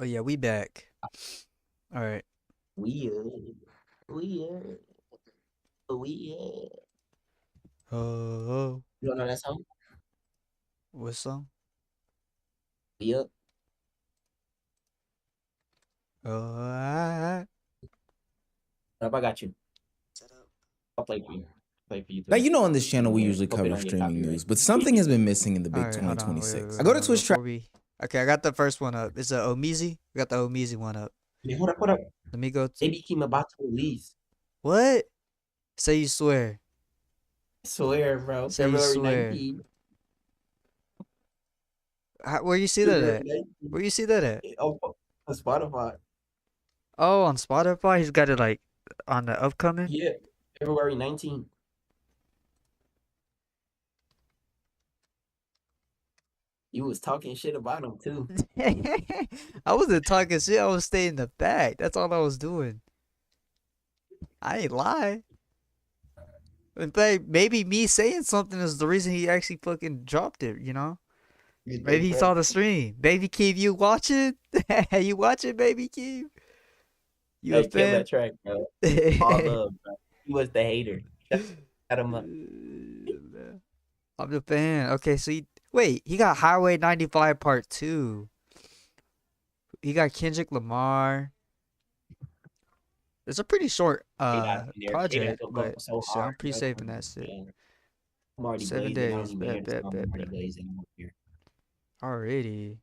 Oh yeah, we back. All right. Weird. Weird. Weird. Oh, You don't know that song? what song? Weird. Oh, Up, I got you. I'll play for you. Play for you Now, too. you know, on this channel, we Yeah. usually Hope it cover don't get streaming copyright. news, but something has been missing in the all big right. Hold on. Wait, wait, 2026. wait, I go to hold on. Twitch track. Before we. Okay, I got the first one up. It's a Omizi. We got the Omizi one up. Yeah, hold up, hold up. Let me go to. Baby Keem about to release. What? Say you swear. I swear, bro. Say you February swear. 19th. Where you see that February at? 19th. Where you see that at? Oh, on Spotify. Oh, on Spotify. He's got it like on the upcoming. Yeah. February 19th. You was talking shit about him too. I wasn't talking shit. I was staying in the back. That's all I was doing. I ain't lie. In fact, maybe me saying something is the reason he actually fucking dropped it, you know? Maybe he saw the stream. Baby Keem, you watching? You watching, Baby Keem? You a Hey, kill fan? that track, bro. All love, bro. He was the hater. Shut him up. I'm the fan. Okay, so he got Highway 95 Part 2. He got Kendrick Lamar. It's a pretty short project, but so shit, I'm hard, pretty bro. safe in that shit. I'm already 7 blazing. I don't days. even hear Bet, the bet, song. bet, I'm already bet. blazing. I'm here. Already.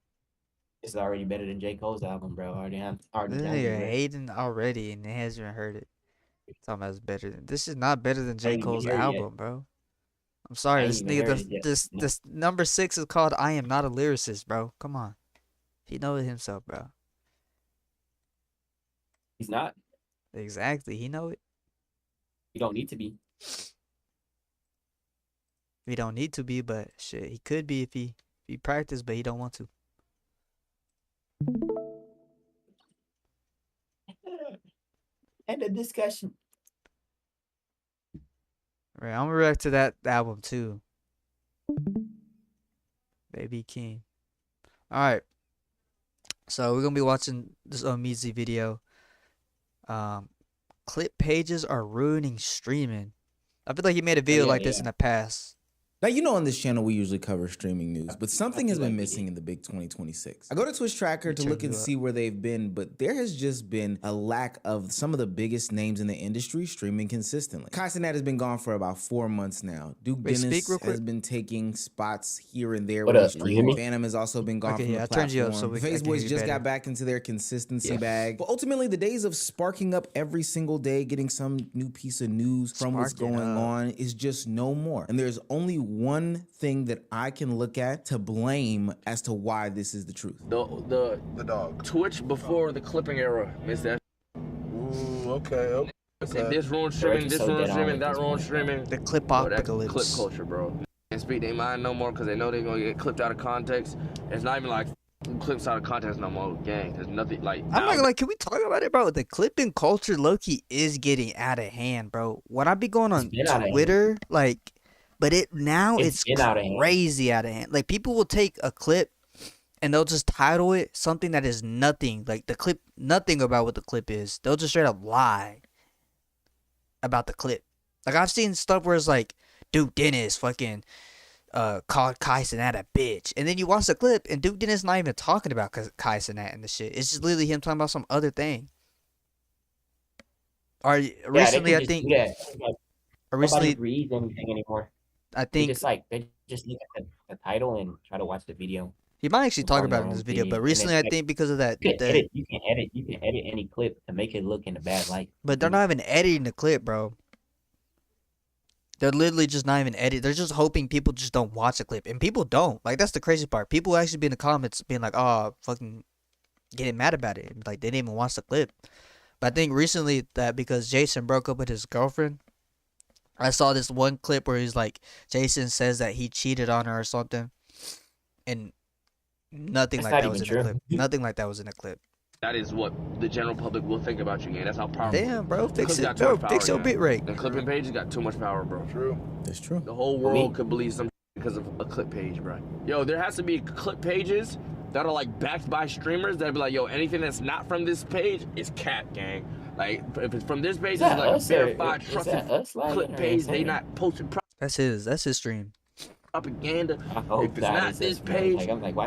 It's already better than J. Cole's album, bro. Already This telling you, nigga bro. hating already and he hasn't even heard it. Talking about it's better than this is not better than I J. ain't even Cole's hear it yet. album, bro. I'm I sorry, ain't this even heard nigga it yet. this number 6 is called I Am Not a Lyricist, bro. Come on. He knows it himself, bro. He's not. Exactly. He know it. You don't need to be. We don't need to be, but shit, he could be if he practiced, but he don't want to. End of discussion. Right, I'm gonna react to that album too. Baby King. Alright. So we're gonna be watching this Omizi video. Clip pages are ruining streaming. I feel like he made a video like this in the past. Now, you know, on this channel, we usually cover streaming news, but something has been missing in the big 2026. I go to Twitch Tracker to look and see where they've been, but there has just been a lack of some of the biggest names in the industry streaming consistently. Kai Cenat has been gone for about 4 months now. Duke Dennis has been taking spots here and there with his stream. Phantom has also been gone from the platform. The Phase Boys just got back into their consistency bag. But ultimately, the days of sparking up every single day, getting some new piece of news from what's going on is just no more. And there's only one thing that I can look at to blame as to why this is the truth. The dog. Twitch before the clipping era. Miss that. Okay. This ruined streaming, this ruined streaming, that ruined streaming. The clip apocalypse. Clip culture, bro. Can't speak their mind no more because they know they're gonna get clipped out of context. It's not even like clips out of context no more, gang. There's nothing like. I'm not like, can we talk about it, bro? The clipping culture, low-key, is getting out of hand, bro. When I be going on Twitter, like. But it's crazy out of hand. Like, people will take a clip and they'll just title it something that is nothing. Like, the clip, nothing about what the clip is. They'll just straight up lie about the clip. Like, I've seen stuff where it's like, Duke Dennis fucking called Kai Cenat a bitch. And then you watch the clip and Duke Dennis not even talking about Kai Cenat and the shit. It's just literally him talking about some other thing. Or recently, I think. Or recently, reads anything anymore. I think they just look at the title and try to watch the video. He might actually talk about it in this video, but recently I think because of that, you can edit any clip to make it look in a bad light. But they're not even editing the clip, bro. They're literally just not even editing. They're just hoping people just don't watch the clip, and people don't. Like, that's the crazy part. People actually be in the comments being like, "Oh, fucking," getting mad about it. Like, they didn't even watch the clip. But I think recently that because Jason broke up with his girlfriend. I saw this one clip where he's like, Jason says that he cheated on her or something, and nothing like that was in the clip. Nothing like that was in the clip. That is what the general public will think about you, gang. That's how powerful. Damn, bro, fix it, bro. Fix your bit rate. The clipping page has got too much power, bro. True. That's true. The whole world could believe some because of a clip page, bro. Yo, there has to be clip pages that are like backed by streamers that'd be like, yo, anything that's not from this page is cap, gang. Like if it's from this page, it's like a verified, trusted clip page. They not posting. That's his stream. Propaganda. If it's not this page,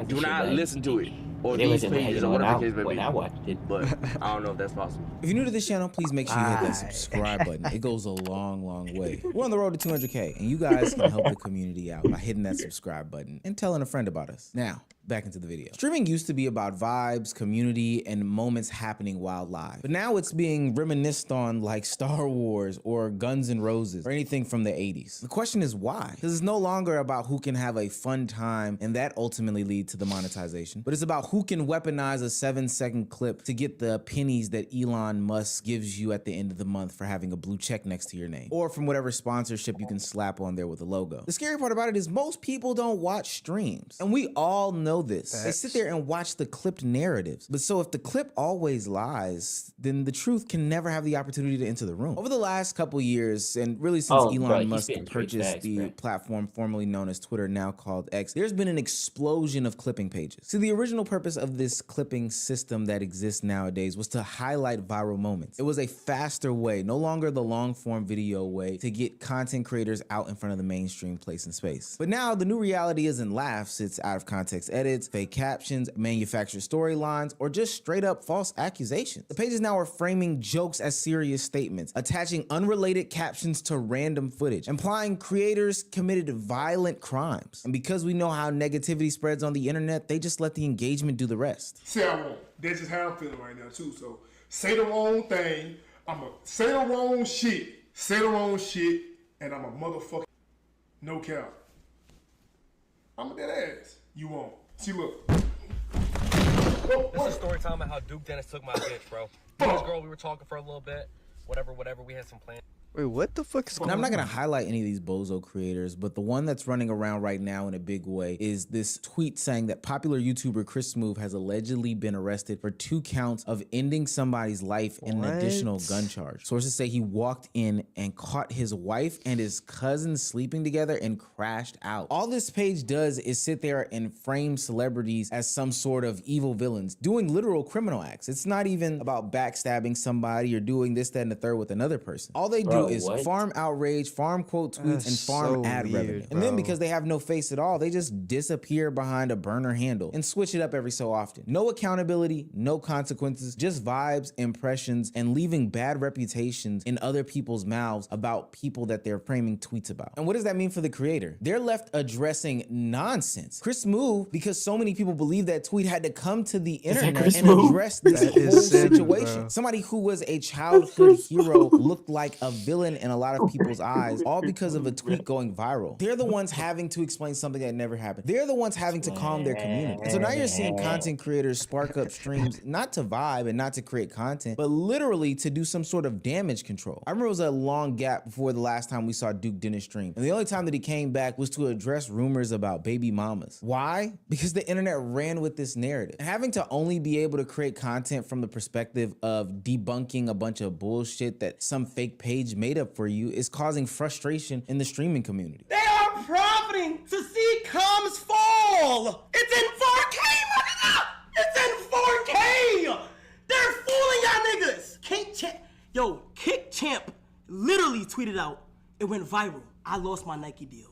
do not listen to it. Or these pages or whatever the case may be. I watched it, but I don't know if that's possible. If you're new to this channel, please make sure you hit that subscribe button. It goes a long, long way. We're on the road to 200K, and you guys can help the community out by hitting that subscribe button and telling a friend about us. Now, back into the video. Streaming used to be about vibes, community, and moments happening while live. But now it's being reminisced on like Star Wars or Guns N' Roses or anything from the 80s. The question is why? Because it's no longer about who can have a fun time and that ultimately lead to the monetization, but it's about who can weaponize a 7-second clip to get the pennies that Elon Musk gives you at the end of the month for having a blue check next to your name, or from whatever sponsorship you can slap on there with a logo. The scary part about it is most people don't watch streams, and we all know this. They sit there and watch the clipped narratives. But so if the clip always lies, then the truth can never have the opportunity to enter the room. Over the last couple years, and really since Elon Musk purchased the platform formerly known as Twitter, now called X, there's been an explosion of clipping pages. So the original purpose of this clipping system that exists nowadays was to highlight viral moments. It was a faster way, no longer the long form video way, to get content creators out in front of the mainstream place and space. But now the new reality isn't laughs, it's out of context edits, fake captions, manufactured storylines, or just straight up false accusations. The pages now are framing jokes as serious statements, attaching unrelated captions to random footage, implying creators committed violent crimes. And because we know how negativity spreads on the internet, they just let the engagement do the rest. Say I won't. That's just how I'm feeling right now too. So say the wrong thing. I'ma say the wrong shit. Say the wrong shit, and I'm a motherfucker. No cap. I'm a dead ass. You won't. See, look. This is story time about how Duke Dennis took my bitch, bro. This girl, we were talking for a little bit. Whatever. We had some plans. Wait, what the fuck is going on? I'm not gonna highlight any of these bozo creators, but the one that's running around right now in a big way is this tweet saying that popular YouTuber Chris Smoove has allegedly been arrested for 2 counts of ending somebody's life and an additional gun charge. Sources say he walked in and caught his wife and his cousin sleeping together and crashed out. All this page does is sit there and frame celebrities as some sort of evil villains doing literal criminal acts. It's not even about backstabbing somebody or doing this, that, and the third with another person. All they do is farm outrage, farm quote tweets, and farm ad revenue. And then because they have no face at all, they just disappear behind a burner handle and switch it up every so often. No accountability, no consequences, just vibes, impressions, and leaving bad reputations in other people's mouths about people that they're framing tweets about. And what does that mean for the creator? They're left addressing nonsense. Chris Smoove, because so many people believe that tweet, had to come to the internet and address this whole situation. Somebody who was a childhood hero looked like a villain in a lot of people's eyes, all because of a tweet going viral. They're the ones having to explain something that never happened. They're the ones having to calm their community. And so now you're seeing content creators spark up streams, not to vibe and not to create content, but literally to do some sort of damage control. I remember it was a long gap before the last time we saw Duke Dennis stream. And the only time that he came back was to address rumors about baby mamas. Why? Because the internet ran with this narrative. And having to only be able to create content from the perspective of debunking a bunch of bullshit that some fake page made up for you is causing frustration in the streaming community. They are profiting to see comms fall. It's in 4K, motherfucker! It's in 4K! They're fooling y'all niggas! Kick Champ literally tweeted out, it went viral. I lost my Nike deal.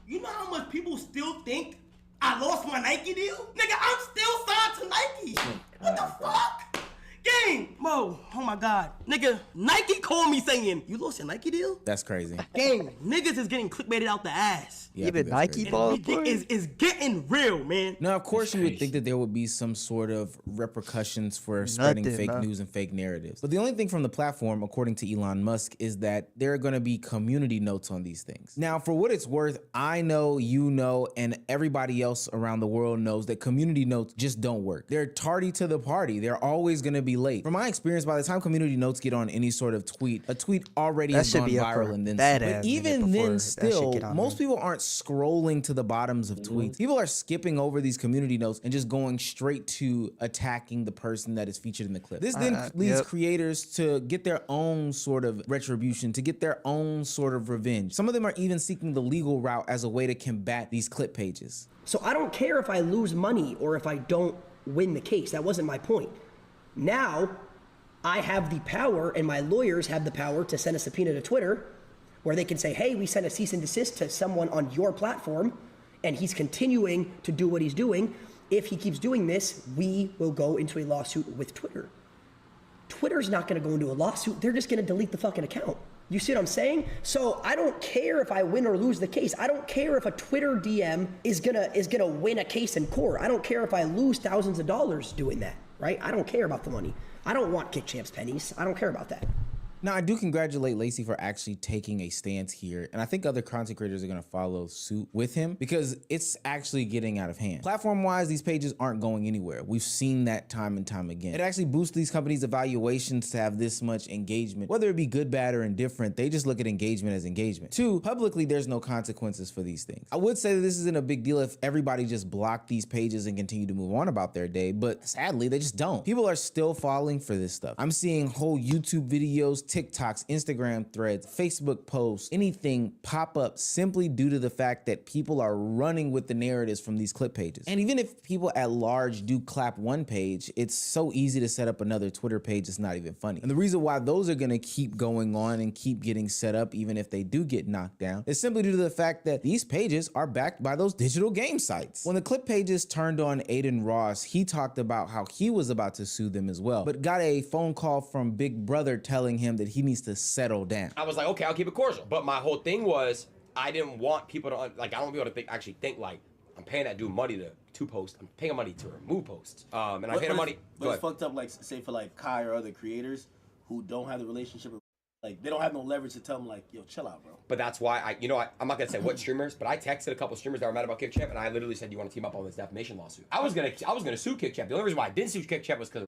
You know how much people still think I lost my Nike deal? Nigga, I'm still signed to Nike. What the fuck? Gang, Mo, oh my God. Nigga, Nike called me saying, you lost your Nike deal? That's crazy. Gang, niggas is getting clickbaited out the ass. Yeah, even Nike balls is getting real, man. Now, of course, you would think that there would be some sort of repercussions for spreading fake news and fake narratives. But the only thing from the platform, according to Elon Musk, is that there are going to be community notes on these things. Now, for what it's worth, I know, you know, and everybody else around the world knows that community notes just don't work. They're tardy to the party. They're always going to be late. From my experience, by the time anytime community notes get on any sort of tweet, a tweet already has gone viral and then but even then still, most people aren't scrolling to the bottoms of tweets. People are skipping over these community notes and just going straight to attacking the person that is featured in the clip. This then leads creators to get their own sort of retribution, to get their own sort of revenge. Some of them are even seeking the legal route as a way to combat these clip pages. So I don't care if I lose money or if I don't win the case. That wasn't my point. Now, I have the power, and my lawyers have the power to send a subpoena to Twitter where they can say, hey, we sent a cease and desist to someone on your platform, and he's continuing to do what he's doing. If he keeps doing this, we will go into a lawsuit with Twitter. Twitter's not gonna go into a lawsuit. They're just gonna delete the fucking account. You see what I'm saying? So I don't care if I win or lose the case. I don't care if a Twitter DM is gonna win a case in court. I don't care if I lose thousands of dollars doing that, right? I don't care about the money. I don't want Kick Champs pennies. I don't care about that. Now, I do congratulate Laci for actually taking a stance here, and I think other content creators are gonna follow suit with him because it's actually getting out of hand. Platform-wise, these pages aren't going anywhere. We've seen that time and time again. It actually boosts these companies' evaluations to have this much engagement. Whether it be good, bad, or indifferent, they just look at engagement as engagement. Two, publicly, there's no consequences for these things. I would say that this isn't a big deal if everybody just blocked these pages and continued to move on about their day, but sadly, they just don't. People are still falling for this stuff. I'm seeing whole YouTube videos, TikToks, Instagram threads, Facebook posts, anything pop up simply due to the fact that people are running with the narratives from these clip pages. And even if people at large do clap one page, it's so easy to set up another Twitter page that's not even funny. And the reason why those are gonna keep going on and keep getting set up even if they do get knocked down is simply due to the fact that these pages are backed by those digital game sites. When the clip pages turned on Aiden Ross, he talked about how he was about to sue them as well, but got a phone call from Big Brother telling him that he needs to settle down. I was like, okay, I'll keep it cordial. But my whole thing was, I didn't want people to, like, I don't want people to actually think like, I'm paying that dude money to post. I'm paying him money to remove posts. And I pay him money. But it's fucked up, like, say for like Kai or other creators who don't have the relationship, like, they don't have no leverage to tell them, like, yo, chill out, bro. But that's why I'm not gonna say what streamers, but I texted a couple streamers that were mad about Kick Champ, and I literally said, you want to team up on this defamation lawsuit? I was gonna sue Kick Champ. The only reason why I didn't sue Kick Champ was because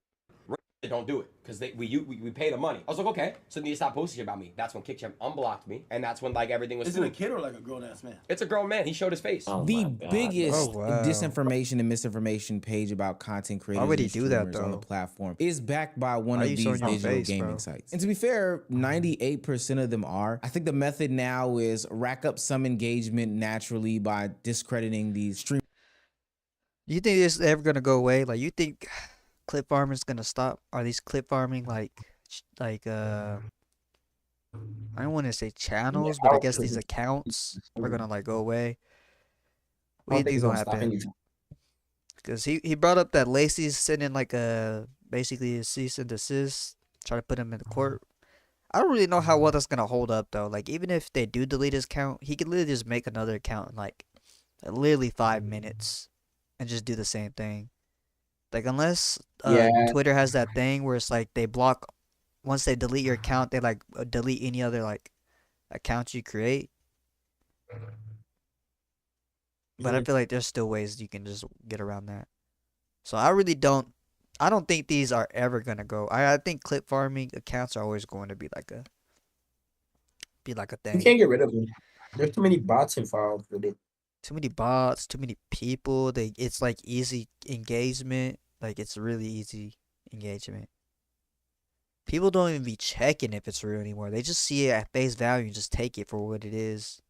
don't do it because we pay the money. I was like, okay, so then you stop posting about me. That's when Kick Champ unblocked me, and that's when like everything was. Is it a kid or like a grown ass man? It's a grown man. He showed his face. The biggest disinformation and misinformation page about content creators Why would he do that, on the platform is backed by one of these digital gaming sites. And to be fair, 98% of them are. I think the method now is rack up some engagement naturally by discrediting these streamers. Do you think this is ever gonna go away? Like, you think clip farming is gonna stop? Are these clip farming like I don't want to say channels, but I guess these accounts are gonna like go away? What do you think is gonna happen? Because he brought up that Laci's sending like basically a cease and desist, try to put him in the court. I don't really know how well that's gonna hold up though. Like, even if they do delete his account, he could literally just make another account in like literally 5 minutes and just do the same thing. Like, unless Twitter has that thing where it's like they block, once they delete your account, they like delete any other like accounts you create. But I feel like there's still ways you can just get around that. So I don't think these are ever gonna go. I think clip farming accounts are always going to be like a thing. You can't get rid of them. There's too many bots involved with it. Too many bots, too many people. It's like easy engagement. Like, it's really easy engagement. People don't even be checking if it's real anymore. They just see it at face value and just take it for what it is.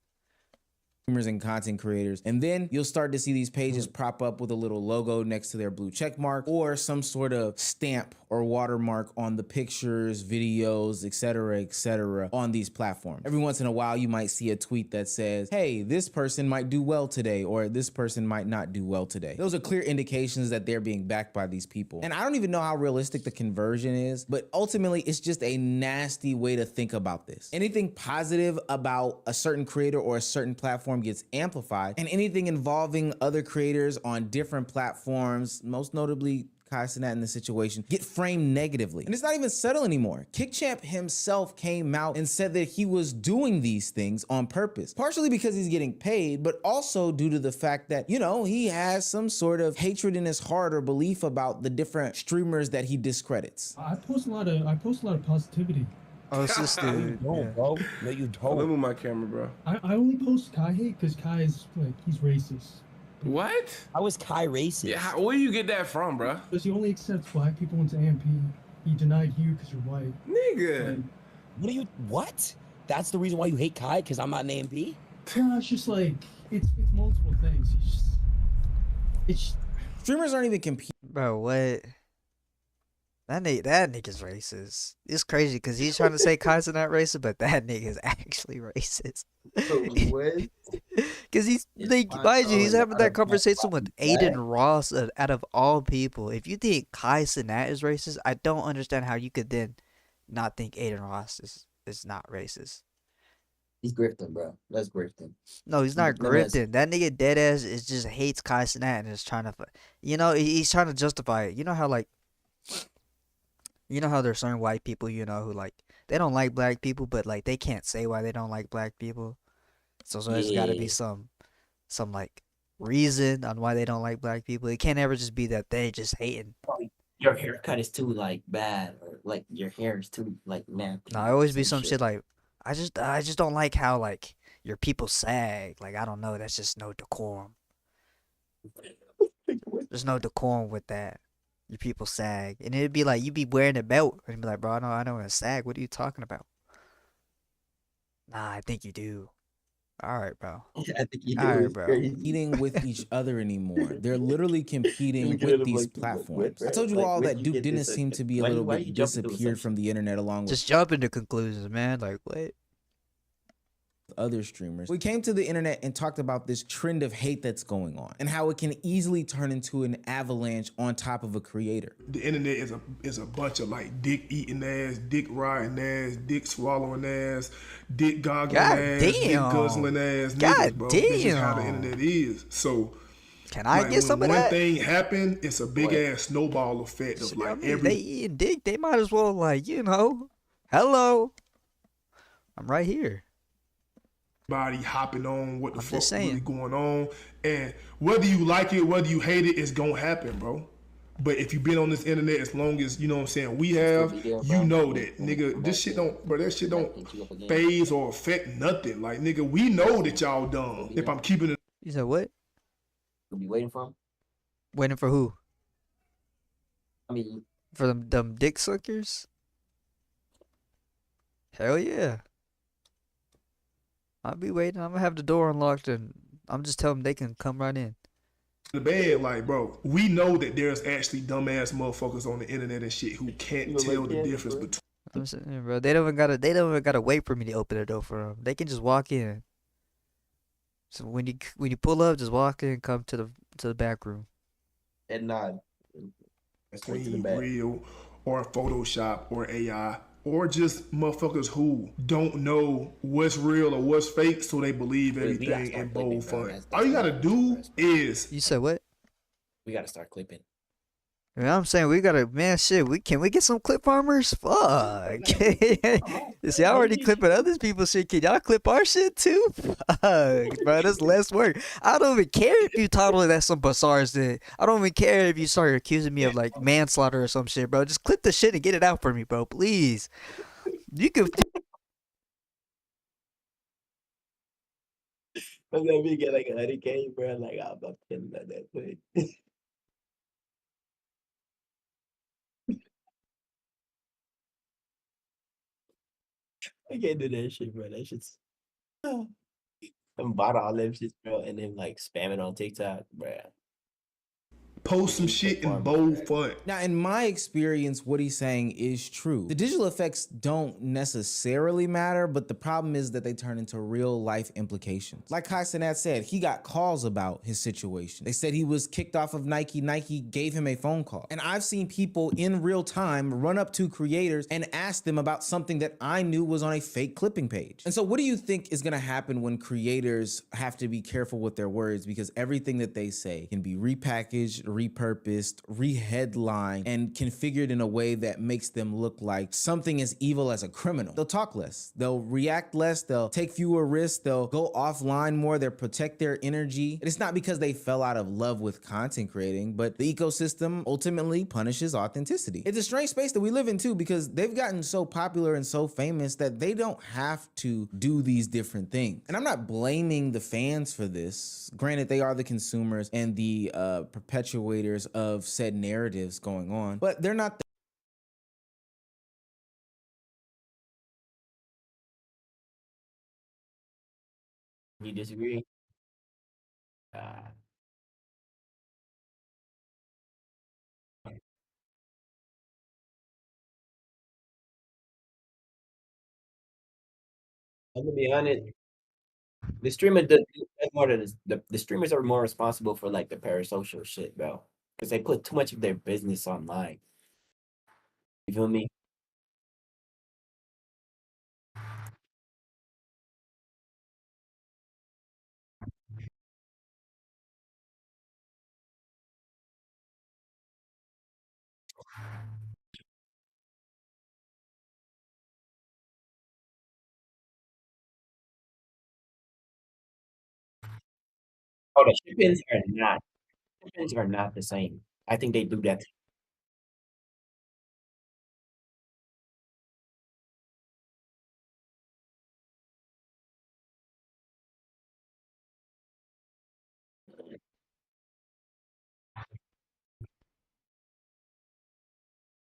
And content creators, and then you'll start to see these pages prop up with a little logo next to their blue check mark or some sort of stamp or watermark on the pictures, videos, etc., on these platforms. Every once in a while, you might see a tweet that says, hey, this person might do well today, or this person might not do well today. Those are clear indications that they're being backed by these people. And I don't even know how realistic the conversion is, but ultimately, it's just a nasty way to think about this. Anything positive about a certain creator or a certain platform gets amplified, and anything involving other creators on different platforms, most notably Kai Cenat in the situation get framed negatively. And it's not even subtle anymore. KickChamp himself came out and said that he was doing these things on purpose, partially because he's getting paid, but also due to the fact that, you know, he has some sort of hatred in his heart or belief about the different streamers that he discredits. I post a lot of positivity. Oh, it's this dude. No, bro. No, you don't. Let me move my camera, bro. I only post Kai hate because Kai is like, he's racist. What? How is Kai racist? Yeah, where you get that from, bro? Because he only accepts black people into AMP. He denied you because you're white. Nigga. And, What? That's the reason why you hate Kai? Because I'm not an AMP? yeah, it's just like, it's multiple things. It's Streamers aren't even competing. Bro, what? That nigga's racist. It's crazy because he's trying to say Kai's not racist, but that nigga's actually racist. What? Because he's like, mind you, he's having that conversation with Aiden Ross out of all people. If you think Kai Cenat is racist, I don't understand how you could then not think Aiden Ross is not racist. He's grifting, bro. That's grifting. No, he's not grifting. That nigga deadass is just hates Kai Cenat and is trying to, you know, he's trying to justify it. You know how like, you know how there's certain white people, you know, who like they don't like black people, but like they can't say why they don't like black people. So there's got to be some like reason on why they don't like black people. It can't ever just be that they just hating. Your haircut is too like bad, or like your hair is too like nappy. No, it always be some shit like I just don't like how like your people sag. Like I don't know, that's just no decorum. There's no decorum with that. Your people sag, and it'd be like you be wearing a belt, and be like, bro, I know a sag. What are you talking about? Nah, I think you do. All right, bro. I think you do. All right, bro. Competing with each other anymore. They're literally competing with these platforms. I told you all that Duke didn't seem to be a little bit disappeared from the internet along with Just jump into conclusions, man. Like what? other streamers. We came to the internet and talked about this trend of hate that's going on and how it can easily turn into an avalanche on top of a creator. The internet is a bunch of like dick eating ass, dick riding ass, dick swallowing ass, dick goggling ass, dick guzzling ass niggas, bro. This is how the internet is. So can I get some of that? One thing happen, it's a big ass snowball effect of like they eating dick, they might as well like, you know, hello, I'm right here. Body hopping on what the fuck really going on, and whether you like it, whether you hate it, it's gonna happen, bro. But if you've been on this internet as long as, you know what I'm saying, we have, you know that, nigga, this shit don't, bro, that shit don't phase or affect nothing. Like, nigga, we know that y'all dumb. If I'm keeping it. You said what? You'll be waiting for him? Waiting for who? I mean, for them dick suckers? Hell yeah. I'll be waiting. I'm gonna have the door unlocked and I'm just telling them they can come right in. The bed, like, bro, we know that there's actually dumbass motherfuckers on the internet and shit who can't tell the difference between. I'm saying, bro, they don't even gotta wait for me to open the door for them. They can just walk in. So when you pull up, just walk in, come to the back room. And nod. Real or Photoshop or AI. Or just motherfuckers who don't know what's real or what's fake, so they believe everything in bold font. All you gotta do is. You said what? We gotta start clipping. You know what I'm saying? We gotta, man, shit, can we get some clip farmers? Fuck. See, I already clipping other people's shit. Can y'all clip our shit too? Fuck, bro, that's less work. I don't even care if you totally that's some Bazaars did. I don't even care if you start accusing me of like manslaughter or some shit, bro. Just clip the shit and get it out for me, bro, please. You can. Let me get like 100K, bro. Like, I'm not kidding about that, but. I can't do that shit, bro. That shit's. I'm bought all them shit, bro, and then like spam it on TikTok, bro. Post some shit in bold font. Now, in my experience, what he's saying is true. The digital effects don't necessarily matter, but the problem is that they turn into real life implications. Like Kai Cenat said, he got calls about his situation. They said he was kicked off of Nike. Nike gave him a phone call. And I've seen people in real time run up to creators and ask them about something that I knew was on a fake clipping page. And so what do you think is gonna happen when creators have to be careful with their words, because everything that they say can be repackaged, repurposed, reheadlined, and configured in a way that makes them look like something as evil as a criminal. They'll talk less, they'll react less, they'll take fewer risks, they'll go offline more, they'll protect their energy. And it's not because they fell out of love with content creating, but the ecosystem ultimately punishes authenticity. It's a strange space that we live in too, because they've gotten so popular and so famous that they don't have to do these different things. And I'm not blaming the fans for this. Granted, they are the consumers and the perpetuators of said narratives going on, but they're not You disagree? I'm gonna be honest. The streamer does more than the streamers are more responsible for like the parasocial shit, bro. Because they put too much of their business online. You feel me? Oh, the ship are not the same. I think they do that.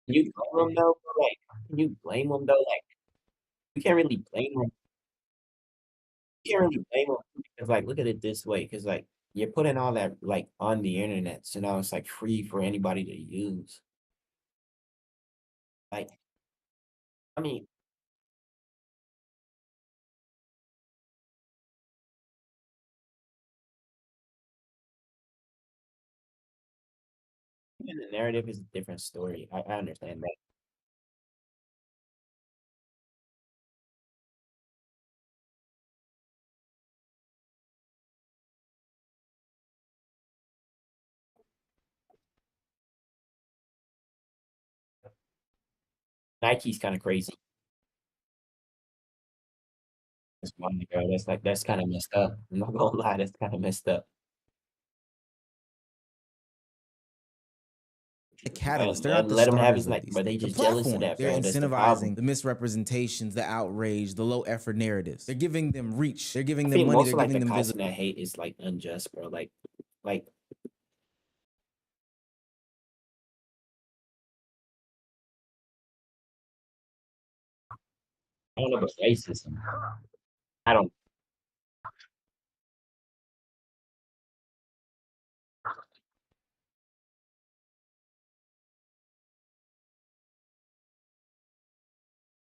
Can you blame them though? Like, can you blame them though? Like, you can't really blame them. You can't really blame them because, like, look at it this way, because like you're putting all that like on the internet, so now it's like free for anybody to use. Like, I mean, even the narrative is a different story. I understand that. Nike's kind of crazy. That's funny, bro. That's kind of messed up. I'm not gonna lie, that's kind of messed up. the catalyst. They're And not the let them have his starters of night, these but they things. The just jealous of platform, that, they're bro. That's the problem. incentivizing the misrepresentations, the outrage, the low effort narratives. They're giving them reach. They're giving I them think money. most They're of like giving the them content visibility. that hate is like unjust, bro. Like I don't know, but racism. I don't.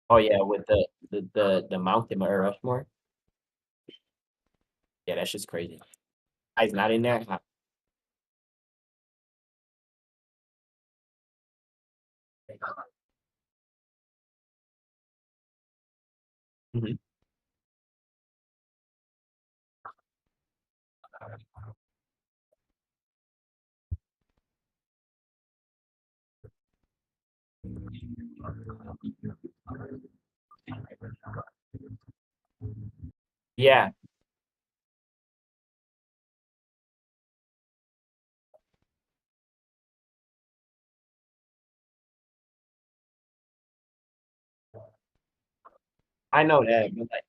Oh yeah, with the Mountain Rushmore. Yeah, that's just crazy. He's not in there. Mhm. Yeah, I know that, but like,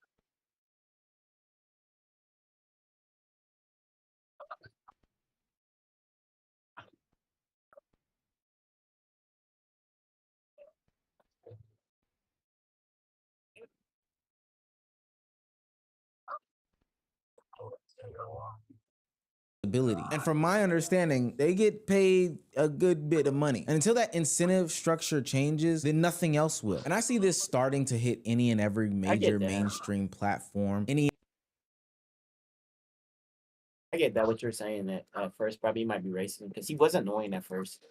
And from my understanding, they get paid a good bit of money. And until that incentive structure changes, then nothing else will. And I see this starting to hit any and every major that. mainstream platform. I get that what you're saying that at first probably might be racist because he was annoying at first.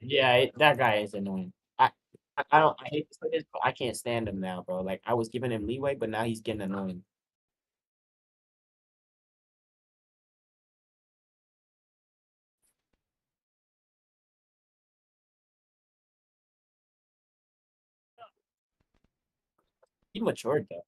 Yeah, that guy is annoying. I don't. I hate to say this, but I can't stand him now, bro. Like I was giving him leeway, but now he's getting annoying. He matured though.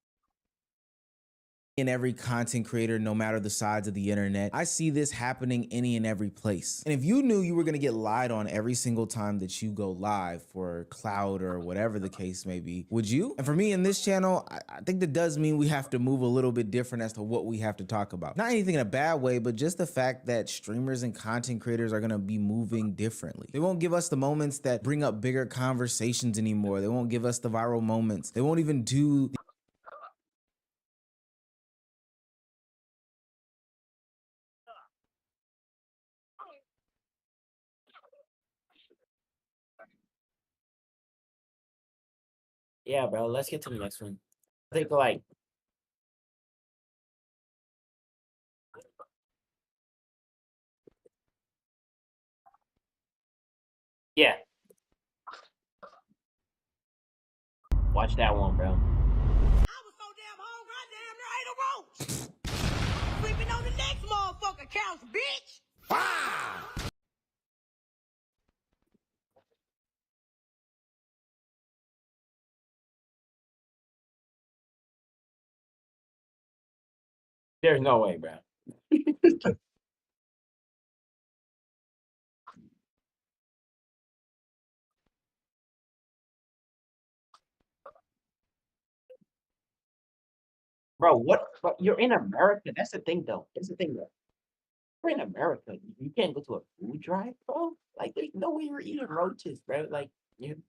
In every content creator, no matter the sides of the internet. I see this happening any and every place. And if you knew you were gonna get lied on every single time that you go live for cloud or whatever the case may be, would you? And for me in this channel, I think that does mean we have to move a little bit different as to what we have to talk about. Not anything in a bad way, but just the fact that streamers and content creators are gonna be moving differently. They won't give us the moments that bring up bigger conversations anymore. They won't give us the viral moments. They won't even do Yeah, bro. Let's get to the next one. I think like. Yeah. Watch that one, bro. I was so damn hungry, I damn near ate a roach. Sleeping on the next motherfucker couch, bitch. There's no way, bro. Bro, what? But you're in America. That's the thing, though. That's the thing, though. We're in America. You can't go to a food drive, bro. Like, there's no way you're eating roaches, bro. Like, you.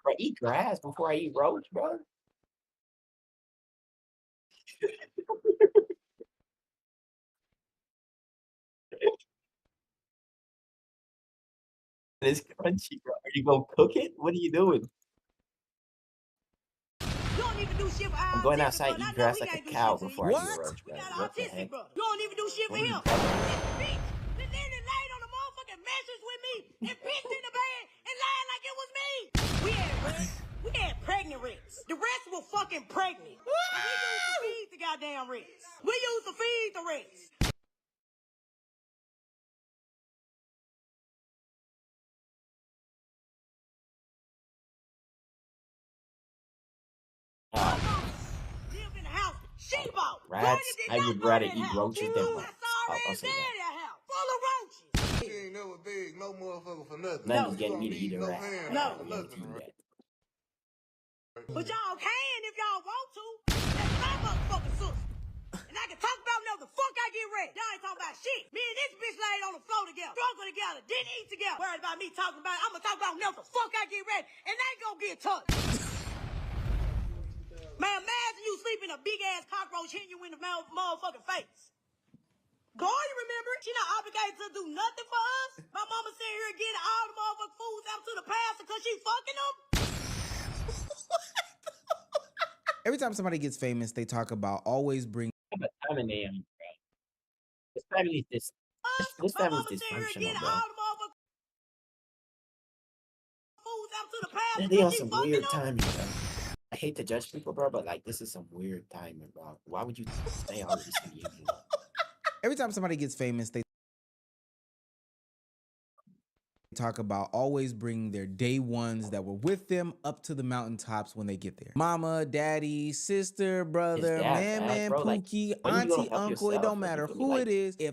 Bro, eat grass before I eat roach, bro. It's crunchy, bro. Are you gonna cook it? What are you doing? I'm going outside, eat grass like a cow before I eat a roach, bro. What the heck? You don't even do shit for him. Bitch, the nigga laid on the motherfucking mattress with me and pissed in the bed and lied like it was me. We had pregnant rats. The rats were fucking pregnant. We used to feed the goddamn rats. We used to feed the rats. Live in the house. She bought. Rats, I would rather eat roaches than rats. I'll say that. Full of roaches. She ain't never begged no motherfucker for nothing. Nothing's getting me to eat a rat. No. Nothing, right? But y'all can if y'all want to. That's my motherfucking sister. And I can talk about whatever the fuck I get ready. Y'all ain't talking about shit. Me and this bitch laid on the floor together. Struggle together. Didn't eat together. Worried about me talking about it. I'm gonna talk about whatever the fuck I get ready. And they gonna get touched. Man, imagine you sleeping a big ass cockroach hitting you in the motherfucking face. Girl, you remember? She not obligated to do nothing for us. My mama sitting here getting all the motherfucking foods out to the pastor because she fucking them. Every time somebody gets famous, they talk about always bring. But I'm an AM, bro. This family's this family's dysfunctional, bro. They on some weird timing, bro. I hate to judge people, bro, but like this is some weird timing, bro. Why would you stay all this years? Every time somebody gets famous, they talk about always bring their day ones that were with them up to the mountaintops when they get there. Mama, daddy, sister, brother, man, Pookie, like, auntie, uncle, it don't matter who it is. If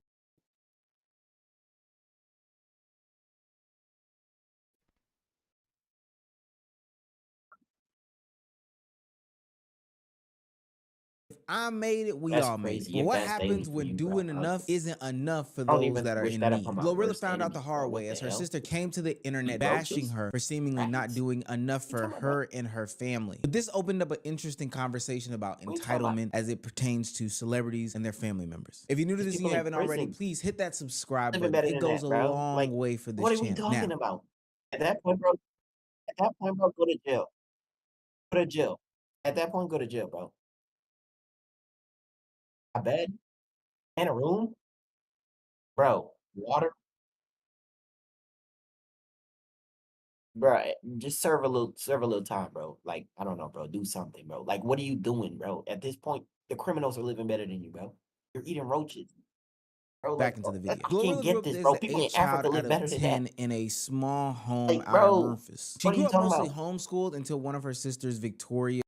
I made it, we all made it. But what happens when doing enough isn't enough for those that are in need? Glorilla found out the hard way as her sister came to the internet bashing her for seemingly not doing enough for her and her family. But this opened up an interesting conversation about entitlement as it pertains to celebrities and their family members. If you're new to this and you haven't already, please hit that subscribe button. It goes a long way for this channel. What are we talking about? At that point, bro, go to jail. Go to jail. At that point, go to jail, bro. A bed and a room, bro. water. Bro, just serve a little time, bro. Like, I don't know, bro. Do something, bro. Like, what are you doing, bro? At this point, the criminals are living better than you, bro. You're eating roaches, bro. Back Like, into the video. I can't Glorilla grew get up this, as bro. the People in eighth child Africa out live of better than that. 10 in a small home Like, out of bro, Memphis. She what are grew you up talking mostly about? homeschooled until one of her sisters, Victoria,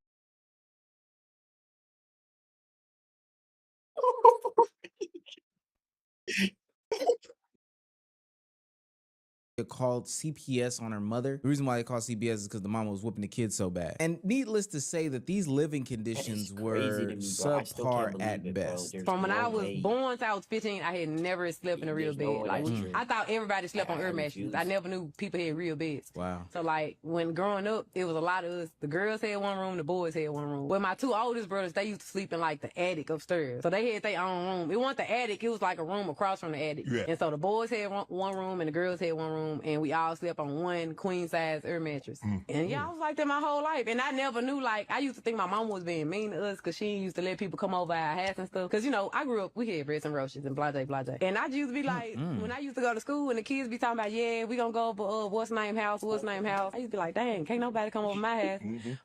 called CPS on her mother. The reason why they called CPS is because the mama was whooping the kids so bad. And needless to say that these living conditions were subpar at best. From when I was born till I was 15, I had never slept in a real bed. Like, I thought everybody slept on air mattresses. I never knew people had real beds. Wow. So, like, when growing up, it was a lot of us. The girls had one room, the boys had one room. Well, my two oldest brothers, they used to sleep in, like, the attic upstairs. So they had their own room. It wasn't the attic. It was, like, a room across from the attic. Yeah. And so the boys had one room and the girls had one room. And we all slept on one queen-size air mattress. And, yeah, I was like that my whole life. And I never knew, like, I used to think my mom was being mean to us because she used to let people come over our house and stuff. Because, you know, I grew up, we had breads and roaches and blah, blah, blah. And I used to be like, when I used to go to school and the kids be talking about, yeah, we gonna go over what's name house. I used to be like, dang, can't nobody come over my house.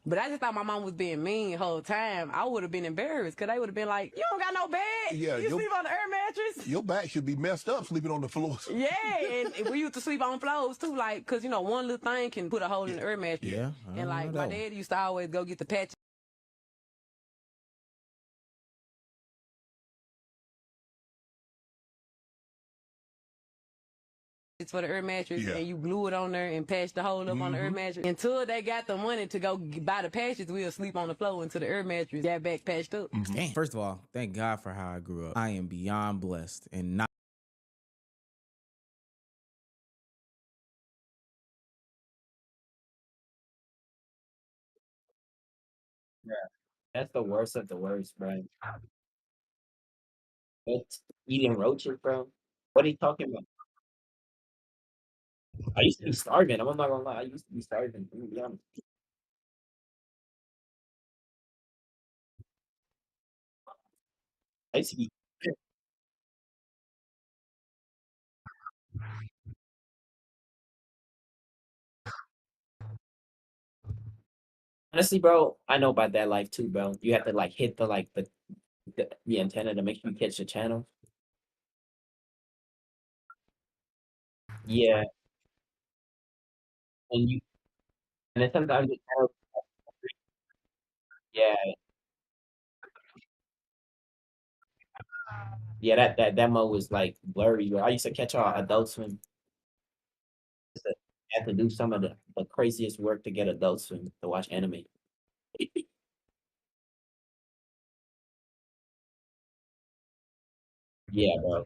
But I just thought my mom was being mean the whole time. I would have been embarrassed because they would have been like, you don't got no bed. Yeah, you sleep on the air mattress. Your back should be messed up sleeping on the floors. Yeah, and we used to sleep on floors too, like, because, you know, one little thing can put a hole in the air mattress. Yeah. And, like, my dad used to always go get the patch. For the air mattress, and you glue it on there and patch the hole up on the air mattress. Until they got the money to go buy the patches, we'll sleep on the floor until the air mattress got back patched up. First of all, thank God for how I grew up. I am beyond blessed and not. Yeah. That's the worst of the worst, bro. It's eating roaches, bro. What are you talking about? I used to be starving. I'm not gonna lie. I used to be starving. To be honest. I used to be. Honestly, bro, I know about that life too, bro. You have to like hit the antenna to make sure you catch the channel. Yeah, and you and then sometimes the channel. Yeah, yeah. That mode was like blurry. Bro. I used to catch all Adult Swim. I had to do some of the craziest work to get Adult Swim to watch anime. Yeah, bro.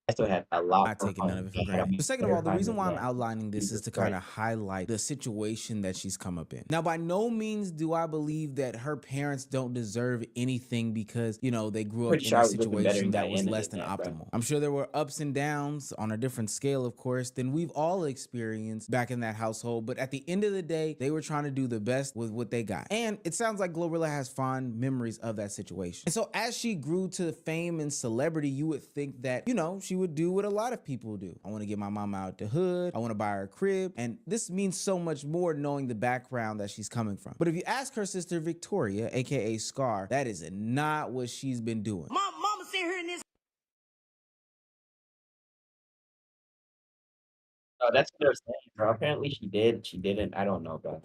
I still had a lot Not more taking none of it for fun. granted. But second of all, the reason why I'm outlining this is to kind of highlight the situation that she's come up in. Now, by no means do I believe that her parents don't deserve anything because, you know, they grew up in a situation that was less than optimal. I'm sure there were ups and downs on a different scale, of course, than we've all experienced back in that household. But at the end of the day, they were trying to do the best with what they got. And it sounds like Glorilla has fond memories of that situation. And so as she grew to fame and celebrity, you would think that, you know, she would do what a lot of people do. I want to get my mama out the hood. I want to buy her a crib. And this means so much more knowing the background that she's coming from. But if you ask her sister Victoria, aka Scar, that is not what she's been doing. Mama sit here in this. Oh, that's what they're saying, bro. Apparently she did. She didn't. I don't know, bro.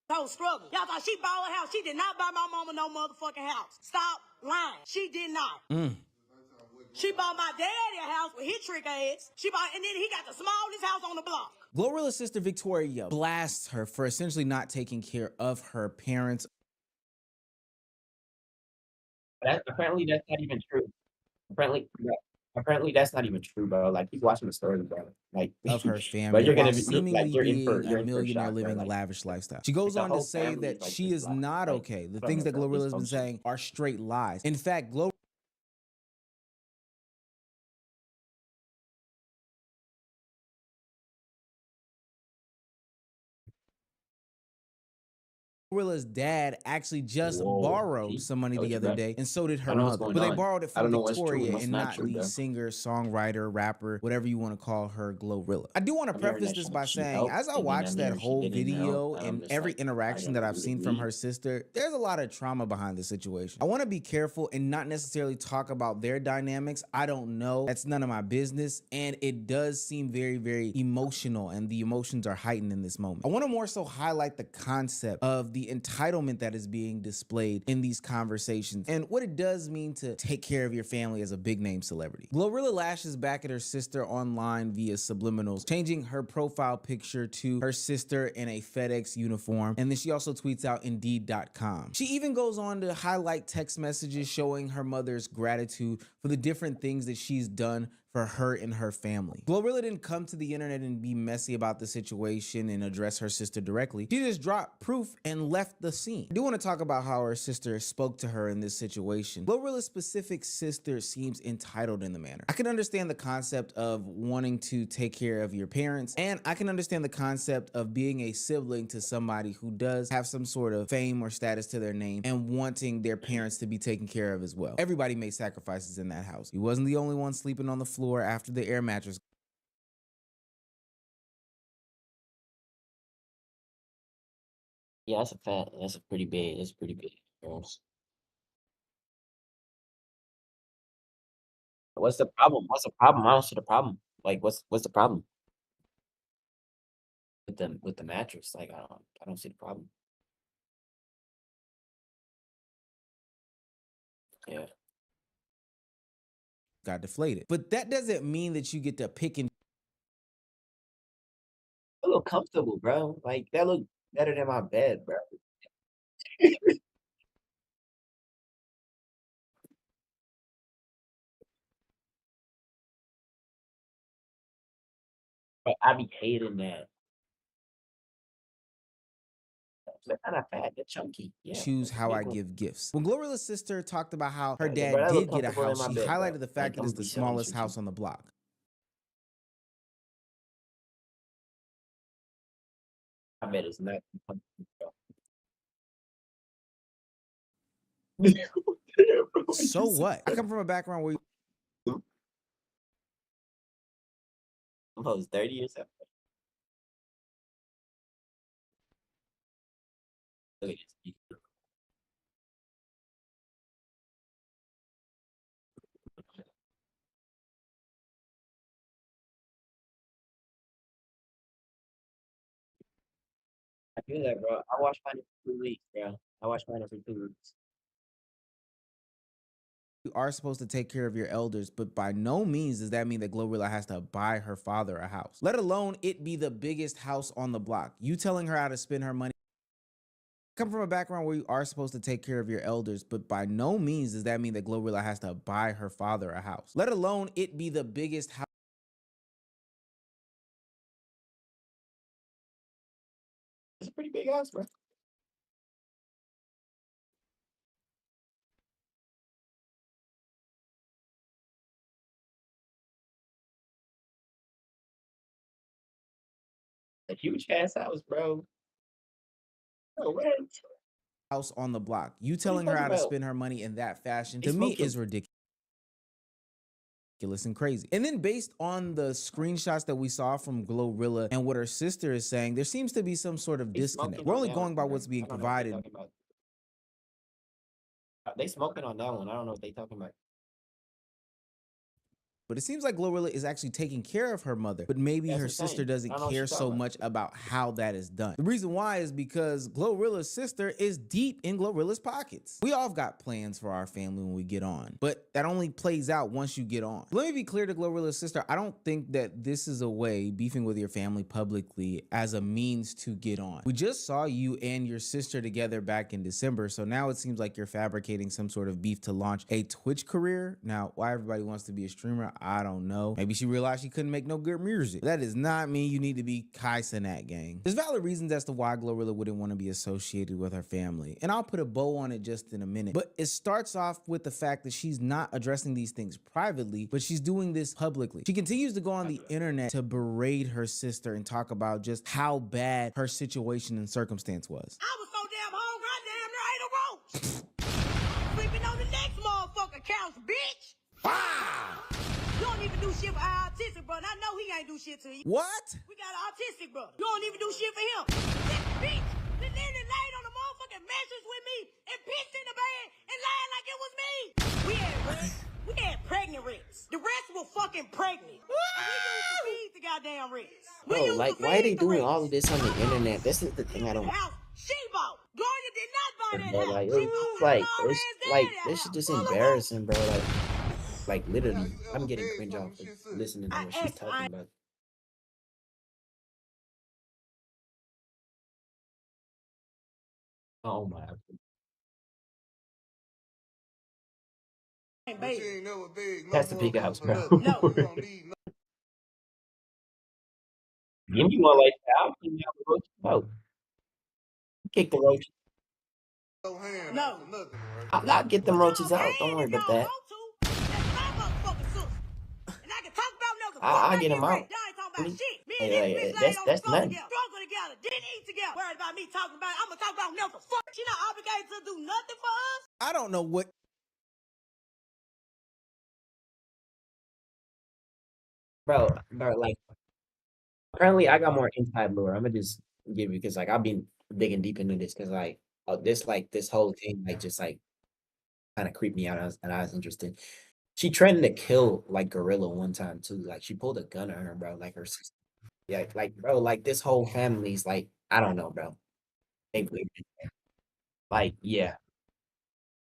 Whole struggle. Y'all thought she bought a house. She did not buy my mama no motherfucking house. Stop lying. She did not. She bought my daddy a house with his trick ass. And then he got the smallest house on the block. Glorilla's sister Victoria blasts her for essentially not taking care of her parents. Apparently that's not even true. Apparently that's not even true, bro. Like keep watching the story, bro. Like Of her family, but you're gonna while be seemingly like you're in for being a millionaire shock, living bro. a lavish lifestyle. She goes on to say that she is not okay. The things that Glorilla has been saying are straight lies. In fact, Glorilla Glorilla's dad actually just borrowed some money the other day, and so did her I know what's mother. going But they on. borrowed it I don't from know what's true and Victoria what's and not not true, the bro. singer, songwriter, rapper, whatever you want to call her, Glorilla. I do want to I'm hearing preface that this she by saying, helped, as I and then watched I'm that hearing she whole didn't video help, and I'm and just every like, interaction I that I've don't seen really from need- her sister, there's a lot of trauma behind the situation. I want to be careful and not necessarily talk about their dynamics. I don't know. That's none of my business. And it does seem very, very emotional, and the emotions are heightened in this moment. I want to more so highlight the concept of the entitlement that is being displayed in these conversations and what it does mean to take care of your family as a big name celebrity. Glorilla lashes back at her sister online via subliminals, changing her profile picture to her sister in a FedEx uniform. And then she also tweets out Indeed.com. She even goes on to highlight text messages showing her mother's gratitude for the different things that she's done for her and her family. Glorilla didn't come to the internet and be messy about the situation and address her sister directly. She just dropped proof and left the scene. I do want to talk about how her sister spoke to her in this situation. Glorilla's specific sister seems entitled in the manner. I can understand the concept of wanting to take care of your parents, and I can understand the concept of being a sibling to somebody who does have some sort of fame or status to their name and wanting their parents to be taken care of as well. Everybody made sacrifices in that house. He wasn't the only one sleeping on the floor after the air mattress. Yeah, that's a fat. That's a pretty big. That's pretty big. Girls. What's the problem? What's the problem? I don't see the problem. Like, what's the problem with the mattress? Like, I don't see the problem. Yeah. Got deflated. But that doesn't mean that you get to pick and I look comfortable, bro. Like that look better than my bed, bro. But I be hating that. They're kind of fat. They're chunky. Yeah. choose how I Nigga. give gifts. When Glorilla's sister talked about how her Bro, dad that look did get a comfortable in house, my she bed, bro. highlighted the fact Like, that it's don't the be selling smallest shit house to on the block. I bet it's not comfortable, bro. So what? I come from a background where I was 30 years old. Look at this. I feel that, bro. I watched mine for 2 weeks, bro. I watched mine for 2 weeks. you are supposed to take care of your elders, but by no means does that mean that Glorilla has to buy her father a house, let alone it be the biggest house on the block. You telling her how to spend her money. Come from a background where you are supposed to take care of your elders, but by no means does that mean that Glorilla has to buy her father a house, let alone it be the biggest house. It's a pretty big house, bro. A huge ass house, bro. Bro, what? House on the block. You telling her how to spend her money in that fashion, to me, is ridiculous and crazy. And then based on the screenshots that we saw from Glorilla and what her sister is saying, there seems to be some sort of disconnect. We're only going by what's being provided. They smoking on that one. I don't know what they talking about. But it seems like Glorilla is actually taking care of her mother, but maybe her sister doesn't care so much about how that is done. The reason why is because Glorilla's sister is deep in Glorilla's pockets. We all got plans for our family when we get on, but that only plays out once you get on. Let me be clear to Glorilla's sister, I don't think that this is a way, beefing with your family publicly, as a means to get on. We just saw you and your sister together back in December, so now it seems like you're fabricating some sort of beef to launch a Twitch career. Now, why everybody wants to be a streamer, I don't know. Maybe she realized she couldn't make no good music. That does not mean you need to be Kai Cenat, gang. There's valid reasons as to why Glorilla wouldn't want to be associated with her family, and I'll put a bow on it just in a minute. But it starts off with the fact that she's not addressing these things privately, but she's doing this publicly. She continues to go on the internet to berate her sister and talk about just how bad her situation and circumstance was. I was so goddamn home, goddamn there ain't a roach. Sleeping on the next motherfucking couch, bitch. You don't even do shit for our autistic brother. I know he ain't do shit to you. What? We got an autistic brother. You don't even do shit for him. This bitch, the nigga laid on the motherfucking mattress with me and pissed in the bed and lied like it was me. We had pregnant Rex. The rest were fucking pregnant. And we used to feed the goddamn Rex. Bro, like, why are they doing all of this on the internet? This is the thing I don't. She bought. Gloria did not buy that Bro, house. like, She bought it's like this is just embarrassing, bro. Like literally, I'm getting cringe off of listening to what she's talking about. Oh my. That's the big house, bro. Give me one like that. I'll clean out the roaches out. Kick the roaches. No. I'll get them roaches out. Don't worry about that. I'll get them out. Hey, that's nothing. Didn't eat together. Worried about me talking about it. I'm gonna talk about Nelson. Fuck, she not obligated to do nothing for us. I don't know what. Bro, like, apparently I got more inside lore. I'm gonna just give you because like I've been digging deep into this because like this whole thing like just like kind of creeped me out and I was interested. She threatened to kill like Gorilla one time too. Like she pulled a gun on her, bro. Like her sister. Yeah, like bro, like this whole family's like I don't know, bro. They like yeah.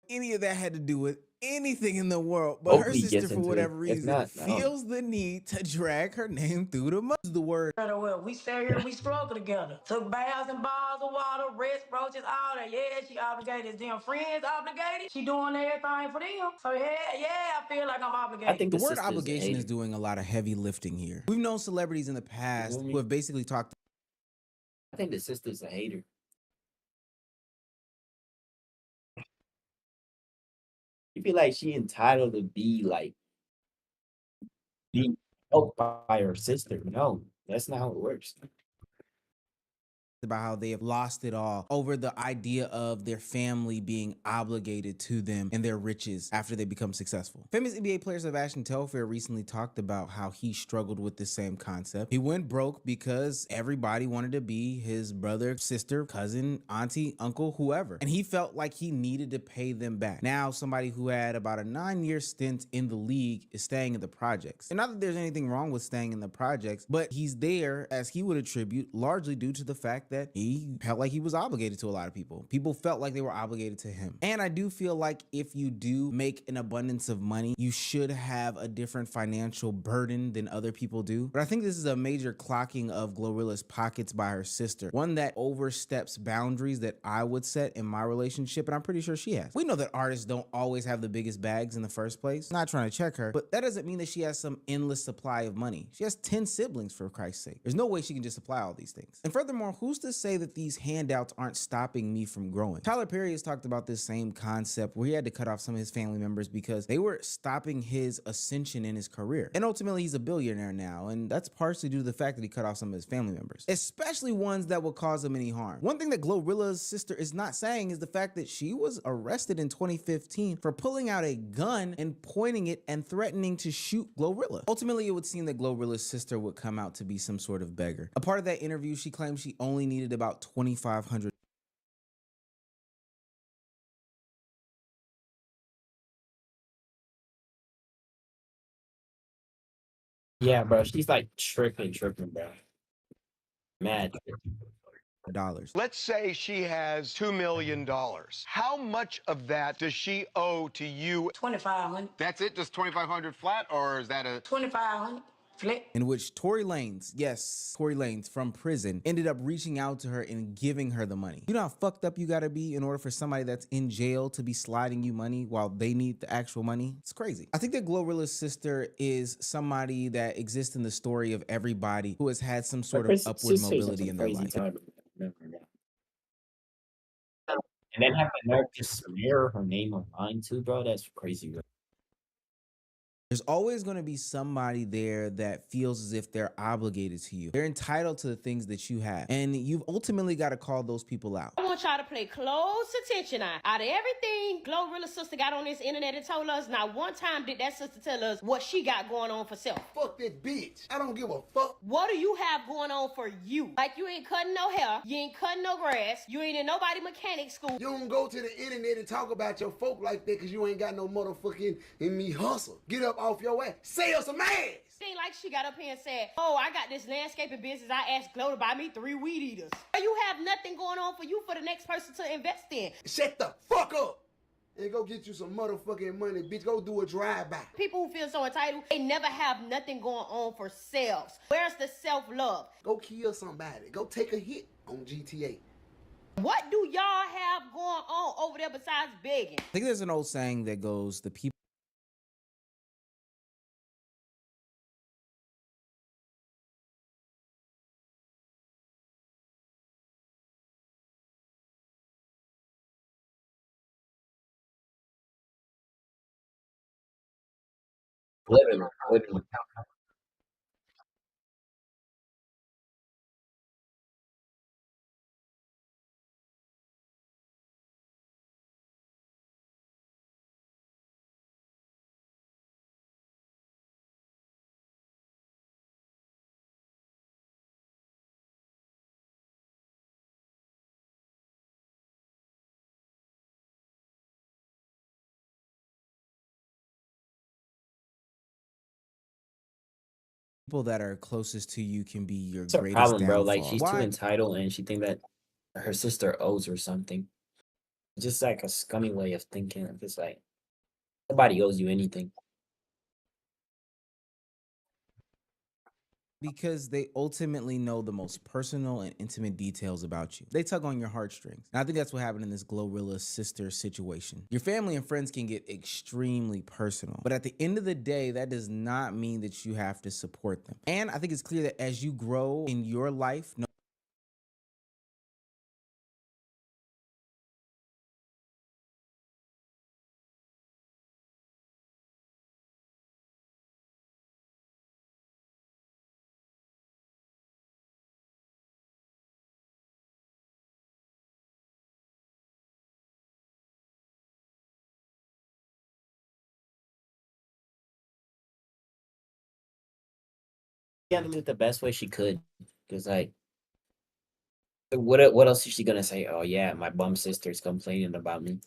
Any of that had to do with anything in the world, but her sister, for whatever reason, feels the need to drag her name through the mud. The word. Well, we stay here, we struggle together. Took baths and balls of water, rest, roaches, all that. Yeah, she obligated. Them friends obligated. She doing everything for them. So yeah, I feel like I'm obligated. I think the word obligation is doing a lot of heavy lifting here. We've known celebrities in the past who have basically talked. I think the sister's a hater. You feel like she entitled to be helped by her sister. No, that's not how it works. About how they have lost it all over the idea of their family being obligated to them and their riches after they become successful. Famous NBA player Sebastian Telfair recently talked about how he struggled with the same concept. He went broke because everybody wanted to be his brother, sister, cousin, auntie, uncle, whoever. And he felt like he needed to pay them back. Now, somebody who had about a 9-year stint in the league is staying in the projects. And not that there's anything wrong with staying in the projects, but he's there, as he would attribute, largely due to the fact that he felt like he was obligated to a lot of people. People felt like they were obligated to him. And I do feel like if you do make an abundance of money, you should have a different financial burden than other people do. But I think this is a major clocking of Glorilla's pockets by her sister, one that oversteps boundaries that I would set in my relationship, and I'm pretty sure she has. We know that artists don't always have the biggest bags in the first place. I'm not trying to check her, but that doesn't mean that she has some endless supply of money. She has 10 siblings, for Christ's sake. There's no way she can just supply all these things. And furthermore, who's to say that these handouts aren't stopping me from growing? Tyler Perry has talked about this same concept where he had to cut off some of his family members because they were stopping his ascension in his career. And ultimately, he's a billionaire now, and that's partially due to the fact that he cut off some of his family members, especially ones that would cause him any harm. One thing that Glorilla's sister is not saying is the fact that she was arrested in 2015 for pulling out a gun and pointing it and threatening to shoot Glorilla. Ultimately, it would seem that Glorilla's sister would come out to be some sort of beggar. A part of that interview, she claimed she only needed about $2,500. Yeah, bro, she's like tripping, bro. Mad. Let's say she has $2 million. How much of that does she owe to you? $2,500. That's it? Just $2,500 flat, or is that a $2,500 flat? In which Tory Lanez, yes, Tory Lanez from prison, ended up reaching out to her and giving her the money. You know how fucked up you gotta be in order for somebody that's in jail to be sliding you money while they need the actual money? It's crazy. I think that Glorilla's sister is somebody that exists in the story of everybody who has had some sort of upward mobility in their life. And then have the nerve to smear her name online too, bro. That's crazy, bro. There's always going to be somebody there that feels as if they're obligated to you. They're entitled to the things that you have. And you've ultimately got to call those people out. I want y'all to pay close attention now. Out of everything Glorilla's sister got on this internet and told us, not one time did that sister tell us what she got going on for self. Fuck that bitch. I don't give a fuck. What do you have going on for you? Like you ain't cutting no hair, you ain't cutting no grass, you ain't in nobody mechanic school. You don't go to the internet and talk about your folk like that because you ain't got no motherfucking in me hustle. Get up off your ass. Sell some ass. It ain't like she got up here and said, oh, I got this landscaping business. I asked Glow to buy me 3 weed eaters. You have nothing going on for you for the next person to invest in. Shut the fuck up. And go get you some motherfucking money, bitch. Go do a drive-by. People who feel so entitled, they never have nothing going on for selves. Where's the self-love? Go kill somebody. Go take a hit on GTA. What do y'all have going on over there besides begging? I think there's an old saying that goes, the people living. that are closest to you can be your It's a greatest problem, bro. downfall. Like she's too entitled and she think that her sister owes her something. It's just like a scummy way of thinking. It's like nobody owes you anything. Because they ultimately know the most personal and intimate details about you. They tug on your heartstrings. And I think that's what happened in this Glorilla sister situation. Your family and friends can get extremely personal, but at the end of the day, that does not mean that you have to support them. And I think it's clear that as you grow in your life, She handled it the best way she could. Cause like, what else is she gonna say? Oh yeah, my bum sister's complaining about me.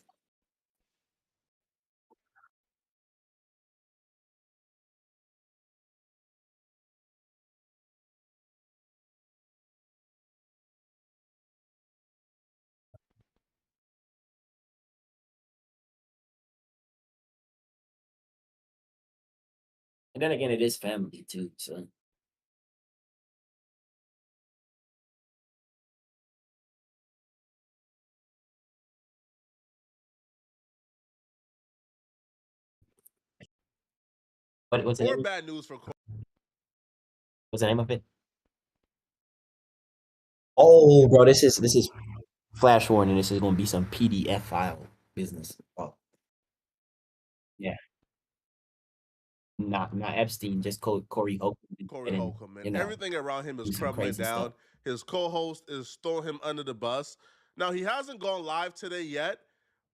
And then again, it is family too. So what's the Or name? bad news for Corey. What's the name of it? Oh, bro, this is flash warning. This is gonna be some PDF file business. Oh, yeah. Not Epstein, just Corey Holcomb. Corey Holcomb, man. Everything around him is do some crumbling crazy down. stuff. His co-host is throwing him under the bus. Now, he hasn't gone live today yet,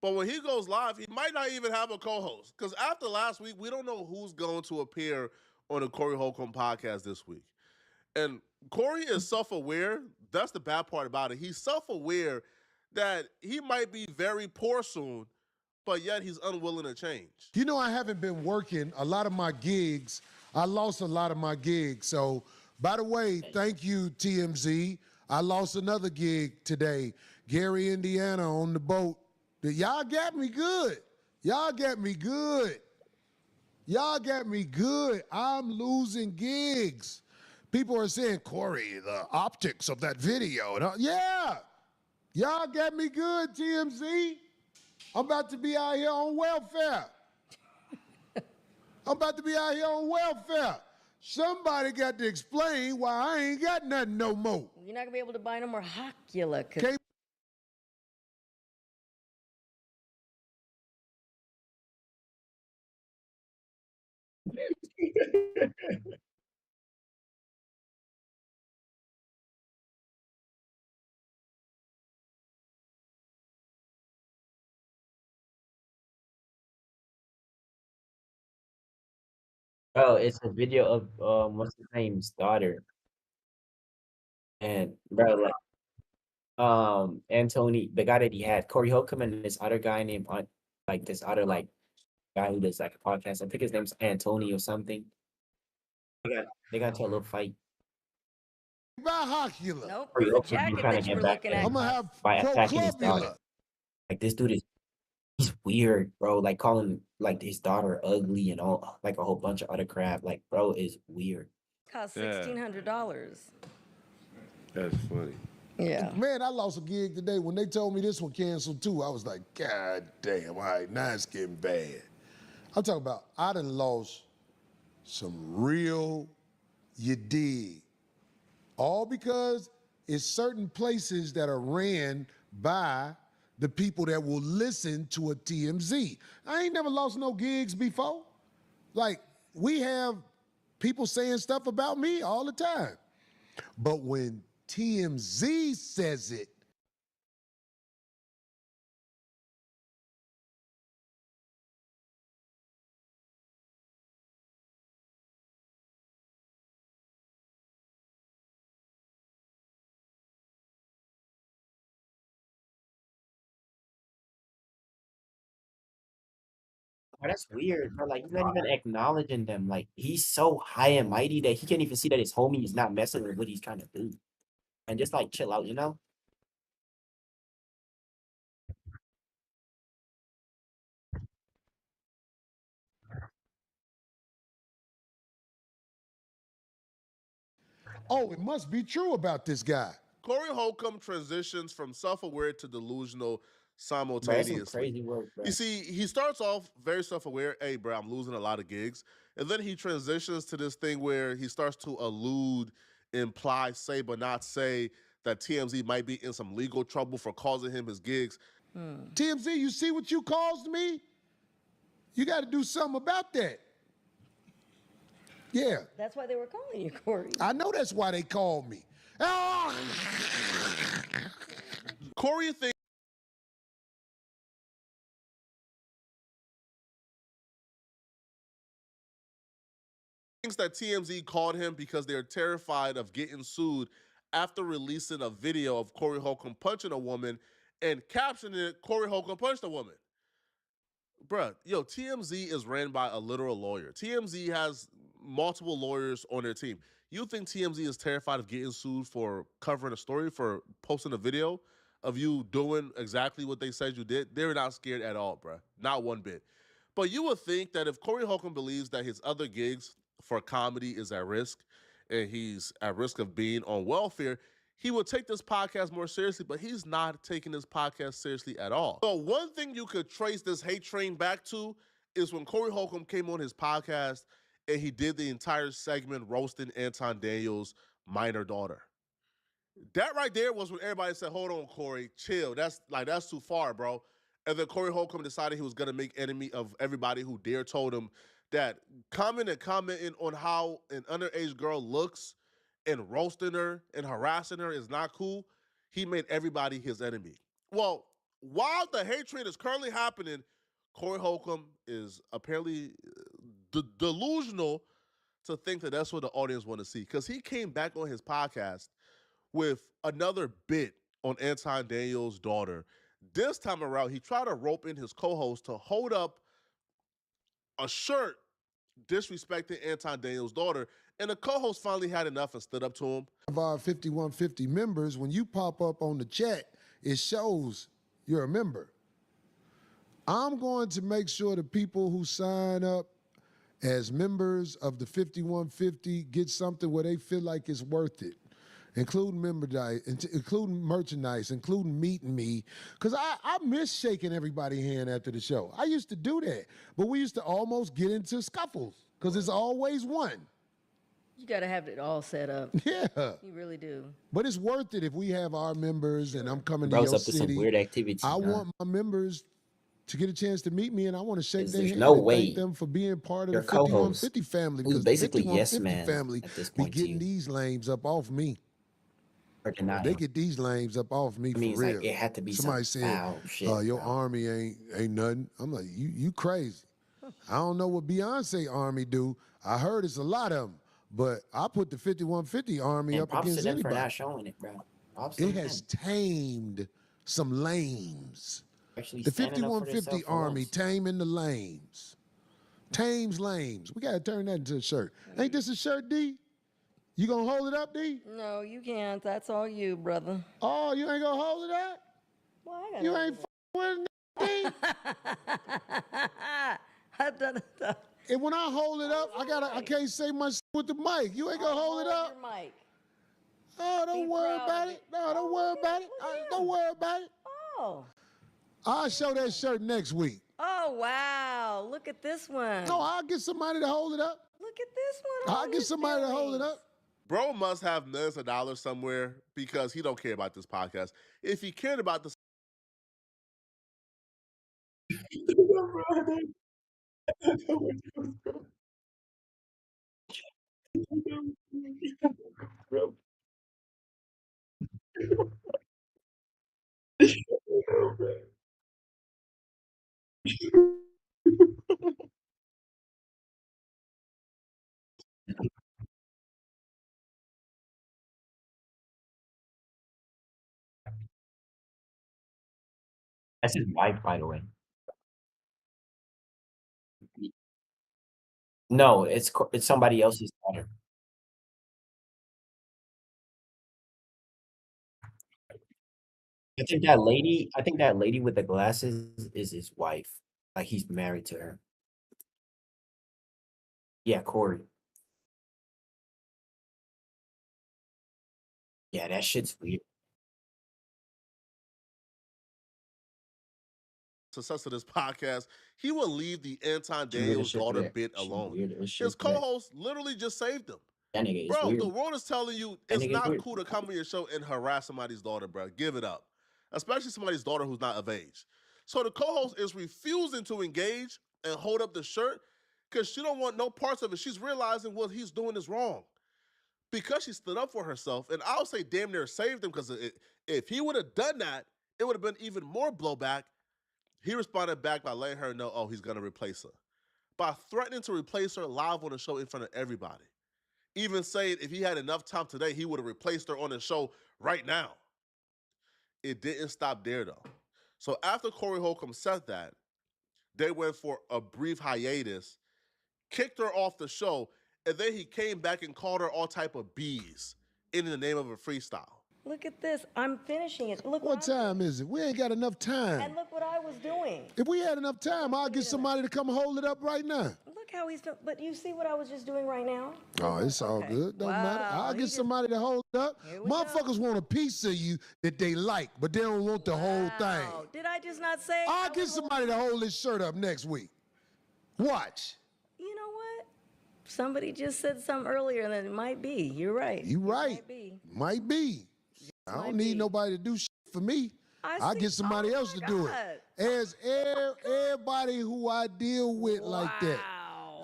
but when he goes live, he might not even have a co-host. Because after last week, we don't know who's going to appear on the Corey Holcomb podcast this week. And Corey is self-aware. That's the bad part about it. He's self-aware that he might be very poor soon, but yet he's unwilling to change. You know, I haven't been working a lot of my gigs. I lost a lot of my gigs. So, by the way, thank you, TMZ. I lost another gig today. Gary, Indiana on the boat. Y'all got me good. Y'all got me good. Y'all got me good. I'm losing gigs. People are saying, Corey, the optics of that video. Yeah. Y'all got me good, TMZ. I'm about to be out here on welfare. I'm about to be out here on welfare. Somebody got to explain why I ain't got nothing no more. You're not going to be able to buy no more Hocula. Bro, it's a video of what's his name's daughter. And bro, like Anthony, the guy that he had, Corey Holcomb, and this other guy named like this other like guy who does like a podcast. I think his name's Anthony or something. They got into a little fight. Bihocula. Nope. Corey The Holcomb been jacket trying that to you get were back looking at at. him I'm gonna have by attacking his daughter. proclubula. Like this dude he's weird, bro. Like calling like his daughter ugly and all like a whole bunch of other crap. Like, bro is weird. Cost Yeah. $1,600. That's funny. Yeah. Man, I lost a gig today. When they told me this one canceled too, I was like, God damn, all right, now it's getting bad. I'm talking about, I done lost some real, you dig. All because it's certain places that are ran by the people that will listen to a TMZ. I ain't never lost no gigs before. Like, we have people saying stuff about me all the time. But when TMZ says it, Oh, that's weird, bro. Like he's not even acknowledging them. Like he's so high and mighty that he can't even see that his homie is not messing with what he's trying to do. And just like chill out, you know? oh, it must be true about this guy. Corey Holcomb transitions from self-aware to delusional Bro, that's some simultaneously. crazy work, bro. You see, he starts off very self-aware. Hey, bro, I'm losing a lot of gigs. And then he transitions to this thing where he starts to allude, imply, say, but not say that TMZ might be in some legal trouble for causing him his gigs. TMZ, you see what you caused me? You got to do something about that. Yeah, That's why they were calling you, Corey. I know that's why they called me. Ah! Corey thinks that TMZ called him because they're terrified of getting sued after releasing a video of Corey Holcomb punching a woman and captioning it, Corey Holcomb punched a woman. Bruh, yo, TMZ is ran by a literal lawyer. TMZ has multiple lawyers on their team. You think TMZ is terrified of getting sued for covering a story, for posting a video of you doing exactly what they said you did? They're not scared at all, bruh. Not one bit. But you would think that if Corey Holcomb believes that his other gigs for comedy is at risk and he's at risk of being on welfare, he would take this podcast more seriously, but he's not taking this podcast seriously at all. So one thing you could trace this hate train back to is when Corey Holcomb came on his podcast and he did the entire segment roasting Anton Daniels' minor daughter. That right there was when everybody said, hold on, Corey, chill. That's too far, bro. And then Corey Holcomb decided he was going to make enemy of everybody who dare told him that commenting on how an underage girl looks and roasting her and harassing her is not cool. He made everybody his enemy. Well, while the hate train is currently happening, Corey Holcomb is apparently delusional to think that that's what the audience want to see, because he came back on his podcast with another bit on Anton Daniels' daughter. This time around, he tried to rope in his co-host to hold up a shirt disrespecting Anton Daniels' daughter, and the co-host finally had enough and stood up to him. Of our 5150 members, when you pop up on the chat, it shows you're a member. I'm going to make sure the people who sign up as members of the 5150 get something where they feel like it's worth it, including including merchandise, including meeting me, because I miss shaking everybody's hand after the show. I used to do that, but we used to almost get into scuffles because it's always one. You got to have it all set up. Yeah. You really do. But it's worth it if we have our members and I'm coming to Bro's your up to some city. weird activity. I want my members to get a chance to meet me, and I want to shake their There's hand no and way thank them for being part of your the co-host, 5150 family, who's because the basically yes 5150 man family at this be point to getting you, these lames up off me. or deny They him. get these lames up off me I for mean, it's real. like it had to be Somebody some said, foul shit, your bro. army ain't nothing. I'm like, you crazy. I don't know what Beyonce army do. I heard it's a lot of them, but I put the 5150 army And up props to against them for anybody. not showing it, bro. Props to It them. has tamed some lames. Actually The standing up for 5150 themselves for army once. taming the lames. Tames lames. We got to turn that into a shirt. Ain't this a shirt, D? You gonna hold it up, D? No, you can't. That's all you, brother. Oh, you ain't gonna hold it up? Well, I got You ain't with it, D? And when I hold it up, I can't say my with the mic. You ain't gonna hold it up? Your mic. Oh, don't worry about it. No, don't worry about it. Don't worry about it. Oh. I'll show that shirt next week. Oh, wow. Look at this one. No, I'll get somebody to hold it up. Look at this one. I'll get somebody to hold it up. Bro must have millions of dollars somewhere because he don't care about this podcast. If he cared about this, That's his wife, by the way. No, it's somebody else's daughter. I think that lady with the glasses is his wife. Like he's married to her. Yeah, Corey. Yeah, that shit's weird. success of this podcast, he will leave the Anton Daniels daughter bit alone. His co-host literally just saved him. That nigga is Bro, weird. the world is telling you it's not cool to come on your show and harass somebody's daughter, bro. Give it up. Especially somebody's daughter who's not of age. So the co-host is refusing to engage and hold up the shirt because she don't want no parts of it. She's realizing what he's doing is wrong. Because she stood up for herself, and I'll say damn near saved him because if he would have done that, it would have been even more blowback. He responded back by letting her know, he's going to replace her. By threatening to replace her live on the show in front of everybody. Even saying if he had enough time today, he would have replaced her on the show right now. It didn't stop there, though. So after Corey Holcomb said that, they went for a brief hiatus, kicked her off the show, and then he came back and called her all type of B's in the name of a freestyle. Look at this. I'm finishing it. Look what time is it? We ain't got enough time. And look what I was doing. If we had enough time, I'll get somebody to come hold it up right now. Look how he's. But you see what I was just doing right now? Oh, it's all good. Don't matter. I'll get somebody to hold it up. Motherfuckers want a piece of you that they like, but they don't want the whole thing. Did I just not say? I'll get somebody to hold this shirt up next week. Watch. You know what? Somebody just said something earlier that it might be. You're right. You right. Might be. I don't need nobody to do shit for me. I'll get somebody else to do it. As everybody who I deal with like that.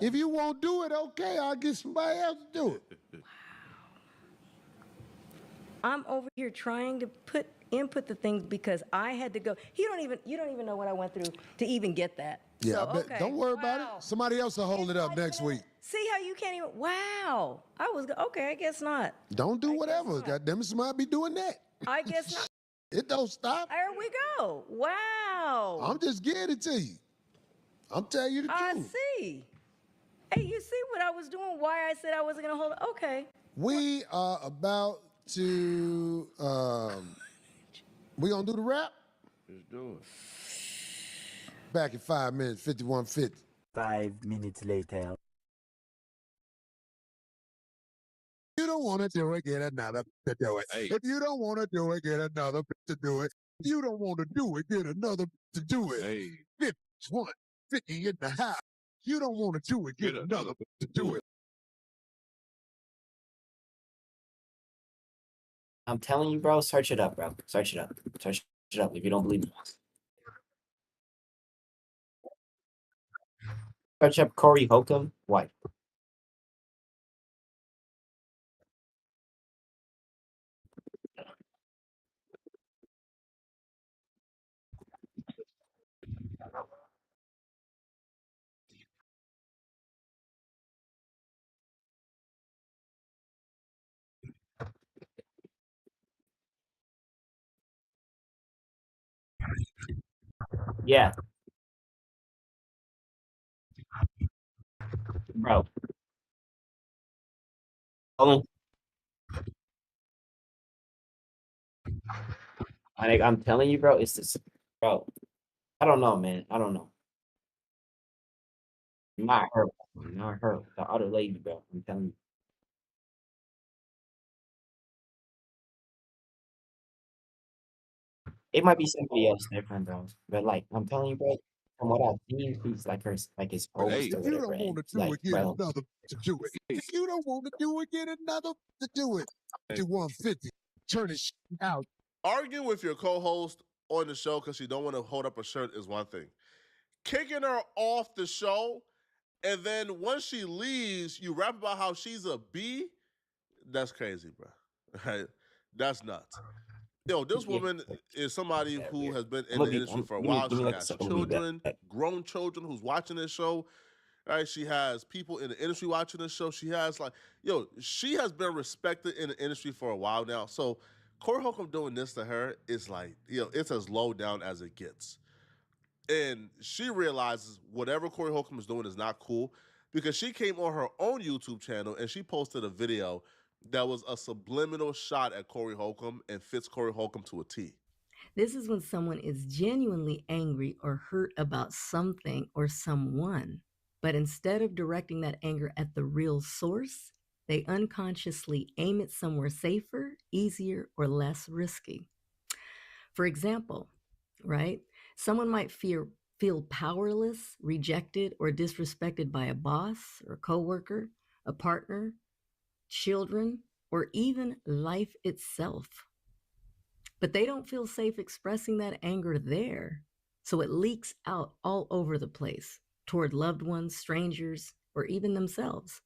If you won't do it, okay, I'll get somebody else to do it. I'm over here trying to input the things because I had to go. You don't even know what I went through to even get that. Yeah, so, I bet. okay. Don't worry about it. Somebody else will hold it up next week. See how you can't even. Wow. Okay. I guess not. Don't do whatever. Goddamn it, somebody be doing that. I guess not. It don't stop. There we go. Wow. I'm just getting it to you. I'm telling you the truth. I see. Hey, you see what I was doing? Why I said I wasn't gonna hold it? Okay. We are about to. We gonna do the rap? Let's do it. Back in 5 minutes, 5150. 5 minutes later. You don't want to do it, get another to do it. Hey. If you don't want to do it, get another to do it. If you don't want to do it, get another to do it. Hey. 51, 50 in the house. You don't want to do it, get another to do it. I'm telling you, bro, search it up, bro. Search it up. Search it up if you don't believe me. Search up Corey Holcomb. What? Yeah. Bro. Only I'm telling you, bro, it's this, bro. I don't know, man. I don't know. Not her. Not her. The other lady, bro. I'm telling you. It might be somebody else different, bro. But like, I'm telling you, bro, from what I've seen, he's like her, like his host Hey, or if you whatever. don't want And to do like, it, get bro, another to do it. If you don't want to do it, get another to do it. To 150. Turn it out. Arguing with your co-host on the show because she don't want to hold up a shirt is one thing. Kicking her off the show, and then once she leaves, you rap about how she's a B. That's crazy, bro. Right? That's nuts. Yo, this woman is somebody who has been in the industry for a while. She has children, grown children who's watching this show. Right? She has people in the industry watching this show. She has she has been respected in the industry for a while now. So Corey Holcomb doing this to her is like, it's as low down as it gets. And she realizes whatever Corey Holcomb is doing is not cool because she came on her own YouTube channel and she posted a video that was a subliminal shot at Corey Holcomb and fits Corey Holcomb to a T. This is when someone is genuinely angry or hurt about something or someone, but instead of directing that anger at the real source, they unconsciously aim it somewhere safer, easier, or less risky. For example, right? Someone might feel powerless, rejected, or disrespected by a boss or coworker, a partner, children, or even life itself. But they don't feel safe expressing that anger there. So it leaks out all over the place toward loved ones, strangers, or even themselves.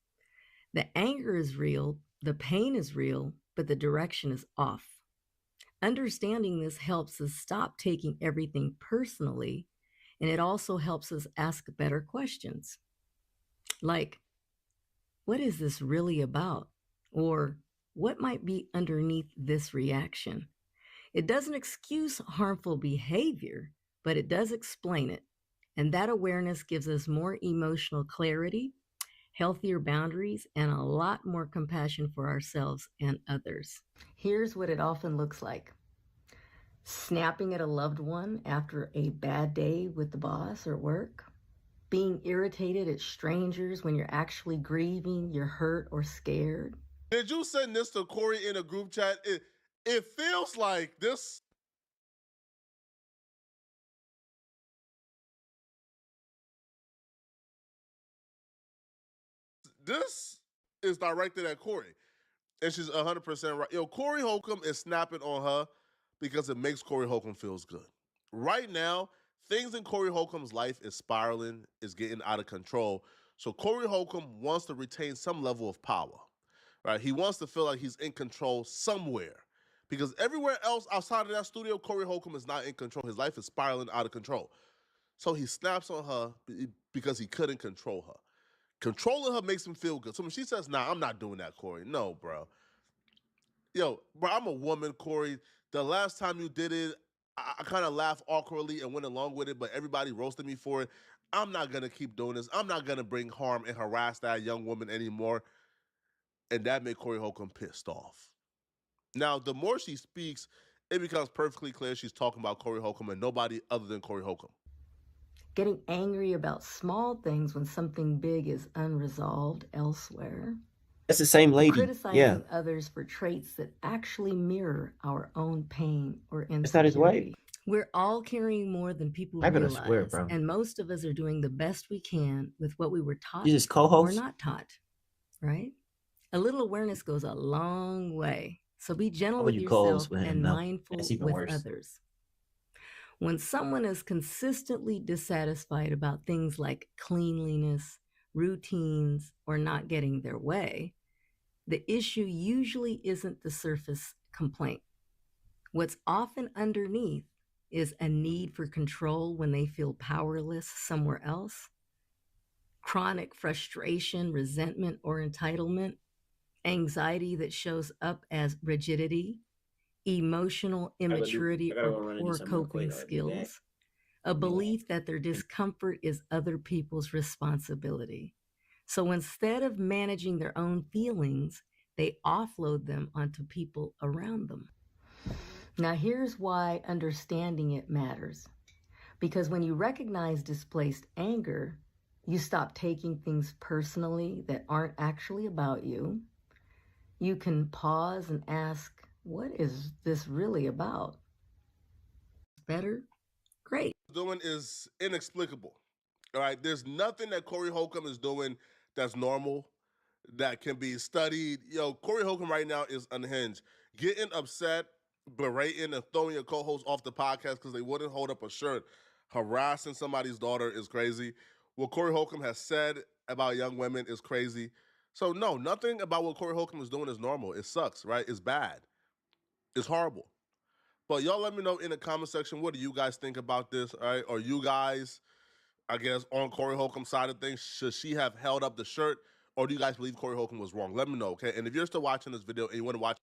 The anger is real, the pain is real, but the direction is off. Understanding this helps us stop taking everything personally, and it also helps us ask better questions. Like, what is this really about? Or what might be underneath this reaction? It doesn't excuse harmful behavior, but it does explain it. And that awareness gives us more emotional clarity, healthier boundaries, and a lot more compassion for ourselves and others. Here's what it often looks like. Snapping at a loved one after a bad day with the boss or work. Being irritated at strangers when you're actually grieving, you're hurt or scared. Did you send this to Corey in a group chat? It feels like this. This is directed at Corey. And she's 100% right. Yo, Corey Holcomb is snapping on her because it makes Corey Holcomb feels good. Right now, things in Corey Holcomb's life is spiraling, is getting out of control. So Corey Holcomb wants to retain some level of power. Right? He wants to feel like he's in control somewhere. Because everywhere else outside of that studio, Corey Holcomb is not in control. His life is spiraling out of control. So he snaps on her because he couldn't control her. Controlling her makes him feel good. So when she says, nah, I'm not doing that, Corey. No, bro. Yo, bro, I'm a woman, Corey. The last time you did it, I kind of laughed awkwardly and went along with it, but everybody roasted me for it. I'm not going to keep doing this. I'm not going to bring harm and harass that young woman anymore. And that made Corey Holcomb pissed off. Now, the more she speaks, it becomes perfectly clear she's talking about Corey Holcomb and nobody other than Corey Holcomb. Getting angry about small things when something big is unresolved elsewhere. That's the same lady. Criticizing others for traits that actually mirror our own pain or insecurity. It's not his way. We're all carrying more than people realize, and most of us are doing the best we can with what we were taught You just co-host? or not taught, right? A little awareness goes a long way. So be gentle with yourself and mindful with others. When someone is consistently dissatisfied about things like cleanliness, routines, or not getting their way, the issue usually isn't the surface complaint. What's often underneath is a need for control when they feel powerless somewhere else, chronic frustration, resentment, or entitlement, anxiety that shows up as rigidity, emotional immaturity or poor coping skills, a belief that their discomfort is other people's responsibility. So instead of managing their own feelings, they offload them onto people around them. Now, here's why understanding it matters. Because when you recognize displaced anger, you stop taking things personally that aren't actually about you. You can pause and ask, what is this really about? Better? Great. Doing is inexplicable. All right, there's nothing that Corey Holcomb is doing that's normal, that can be studied. Yo, Corey Holcomb right now is unhinged. Getting upset, berating, and throwing your co-host off the podcast because they wouldn't hold up a shirt, harassing somebody's daughter is crazy. What Corey Holcomb has said about young women is crazy. So no, nothing about what Corey Holcomb is doing is normal. It sucks, right? It's bad. It's horrible. But y'all let me know in the comment section, what do you guys think about this, all right? Are you guys, I guess, on Corey Holcomb's side of things? Should she have held up the shirt, or do you guys believe Corey Holcomb was wrong? Let me know, okay? And if you're still watching this video and you want to watch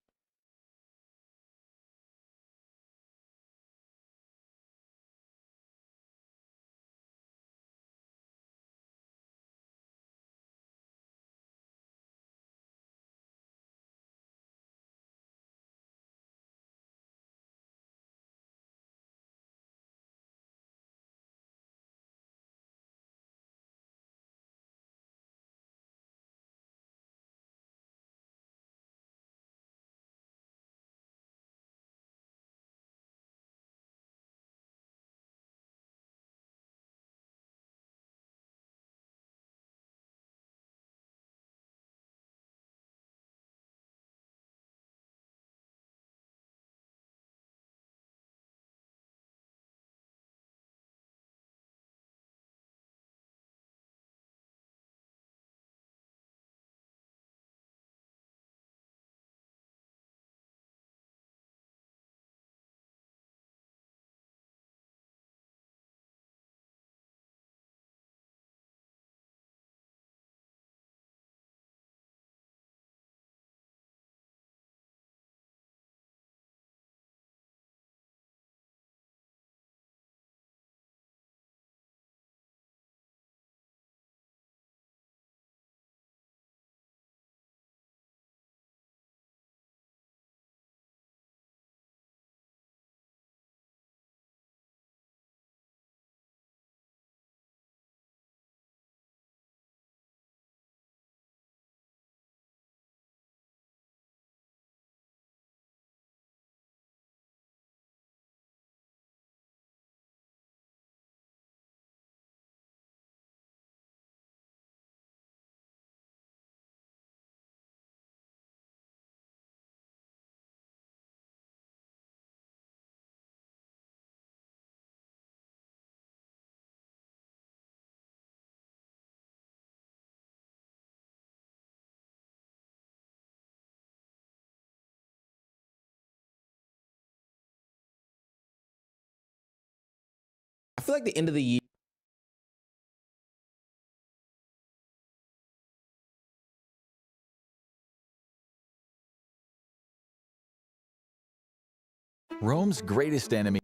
I feel like the end of the year. Rome's greatest enemy.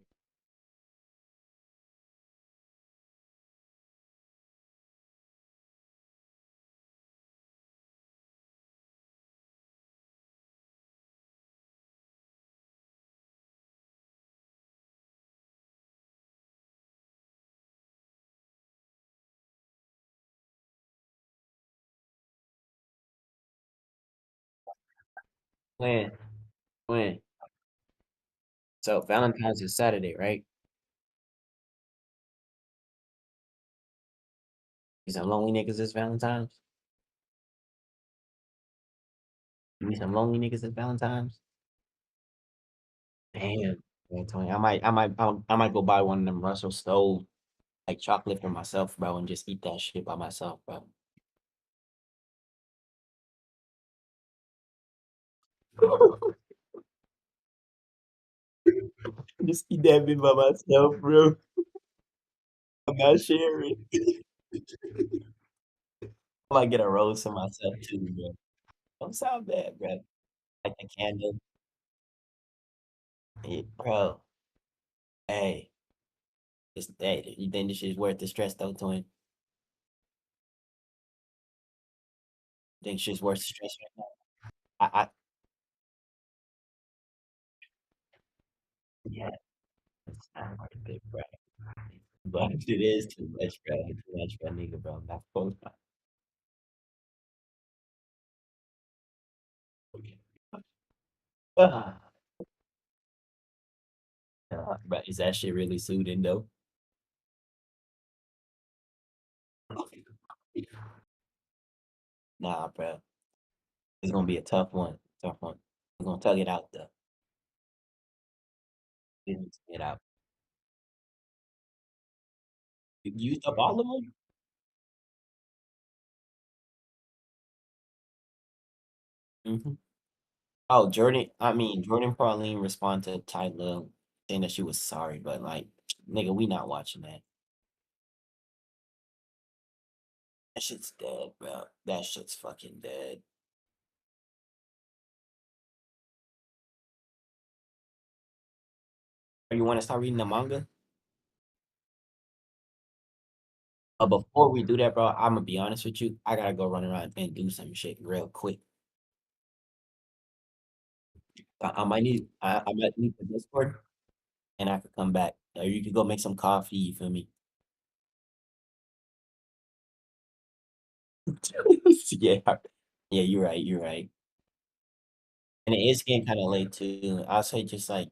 When? When? So Valentine's is Saturday, right? Some lonely niggas is Valentine's. You need some lonely niggas is Valentine's. Damn. Yeah, Tony, I might go buy one of them Russell Stowe like chocolate for myself, bro, and just eat that shit by myself, bro. Just eat that bit by myself, bro. I'm not sharing. I might get a rose for myself too, bro. Don't sound bad, bro. Like a candle. Hey, bro. Hey, hey, you think this shit's worth the stress though, twin? Think shit's worth the stress right now? I yeah, it's not worth it, bro. But it is too much, bro. Too much for a nigga, bro. I'm not gonna lie. But is that shit really soothing though? Nah, bro. It's gonna be a tough one. Tough one. We're gonna tug it out though. We're gonna tug it out. You used up all of them? Oh, Jordan Pauline responded to Tyler saying that she was sorry, but like, nigga, we not watching that. That shit's dead, bro. That shit's fucking dead. You want to start reading the manga? Before we do that, bro, I'm gonna be honest with you. I gotta go run around and do some shit real quick. I might leave the Discord and I could come back. Or you could go make some coffee, you feel me? Yeah. Yeah, you're right, you're right. And it is getting kind of late too. I'll say just like